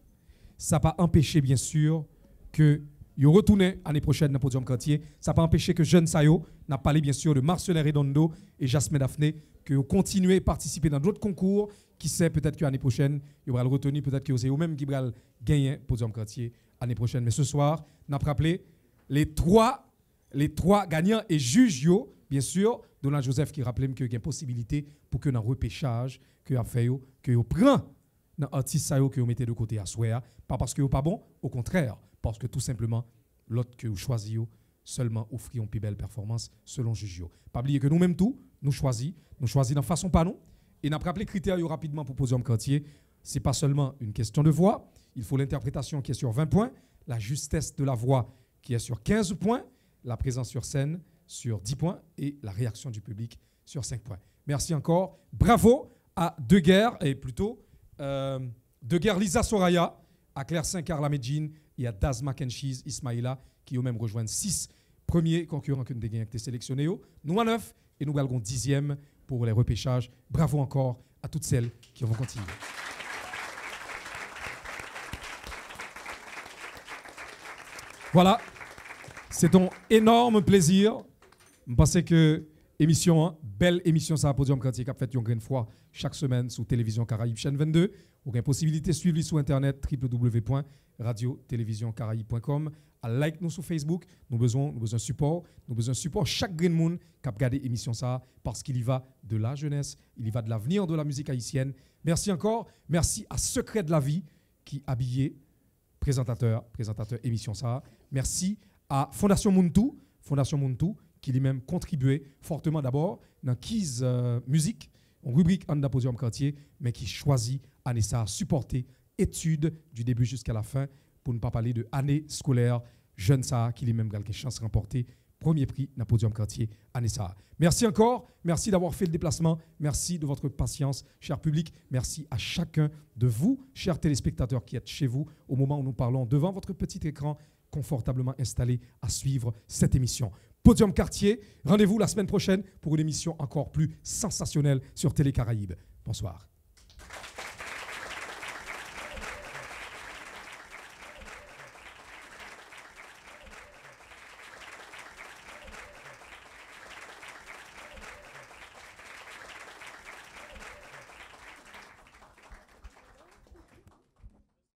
bien sûr que ils retourné l'année prochaine dans le podium quartier. Ça n'a pas empêché que Jeune Sayo n'a parlé bien sûr de Marcelin Redondo et Jasmine Daphné, que vous continuez à participer dans d'autres concours. Qui sait, peut-être que l'année prochaine, il va le retenir, peut-être que c'est vous-même qui va gagner le podium quartier l'année prochaine. Mais ce soir, on a rappelé les trois gagnants et juges, bien sûr, Donald Joseph qui rappelait qu'il y a une possibilité pour que dans le repêchage, que vous fait, que vous prenez dans l'artiste que vous mettez de côté à souhait, pas parce que vous pas bon, au contraire, parce que tout simplement, l'autre que vous choisissez seulement offre une plus belle performance selon juge. Pas oublier que nous-mêmes tout, nous choisissons de façon pas nous. Et n'a rappelé les critères rapidement pour Podium Quartier. Ce n'est pas seulement une question de voix, il faut l'interprétation qui est sur 20 points, la justesse de la voix qui est sur 15 points, la présence sur scène sur 10 points et la réaction du public sur 5 points. Merci encore. Bravo à Deguerre, et plutôt Deguerre Lisa Soraya, à Claire Saint-Carla Medjin et à Daz Makenchiz Ismaïla qui ont même rejoint 6 premiers concurrents que nous avons été sélectionnés. Nous à 9 et nous allons 10e pour les repêchages. Bravo encore à toutes celles qui vont continuer. Voilà, c'est un énorme plaisir. Je pense que belle émission, ça a Podium Quartier qui a fait une fois chaque semaine sur Télévision Caraïbe, chaîne 22. Vous avez possibilité de suivre sur Internet, www.radio-télévision-caraïbe.com. Like nous sur Facebook, nous besoin support, chaque green moon qui a regardé l'émission ça parce qu'il y va de la jeunesse, il y va de l'avenir de la musique haïtienne. Merci encore, merci à Secret de la Vie qui habillé présentateur émission ça. Merci à Fondation Muntu qui lui-même contribué fortement d'abord dans Kiz Musique, en rubrique Anda Podium Quartier, mais qui choisit Anessa supporter études du début jusqu'à la fin pour ne pas parler de année scolaire jeune ça qui lui-même a chance de remporter premier prix dans Podium Quartier Anessa. Merci encore, merci d'avoir fait le déplacement, merci de votre patience, cher public, merci à chacun de vous, chers téléspectateurs qui êtes chez vous au moment où nous parlons devant votre petit écran confortablement installé à suivre cette émission. Podium Quartier, rendez-vous la semaine prochaine pour une émission encore plus sensationnelle sur Télé Caraïbes. Bonsoir.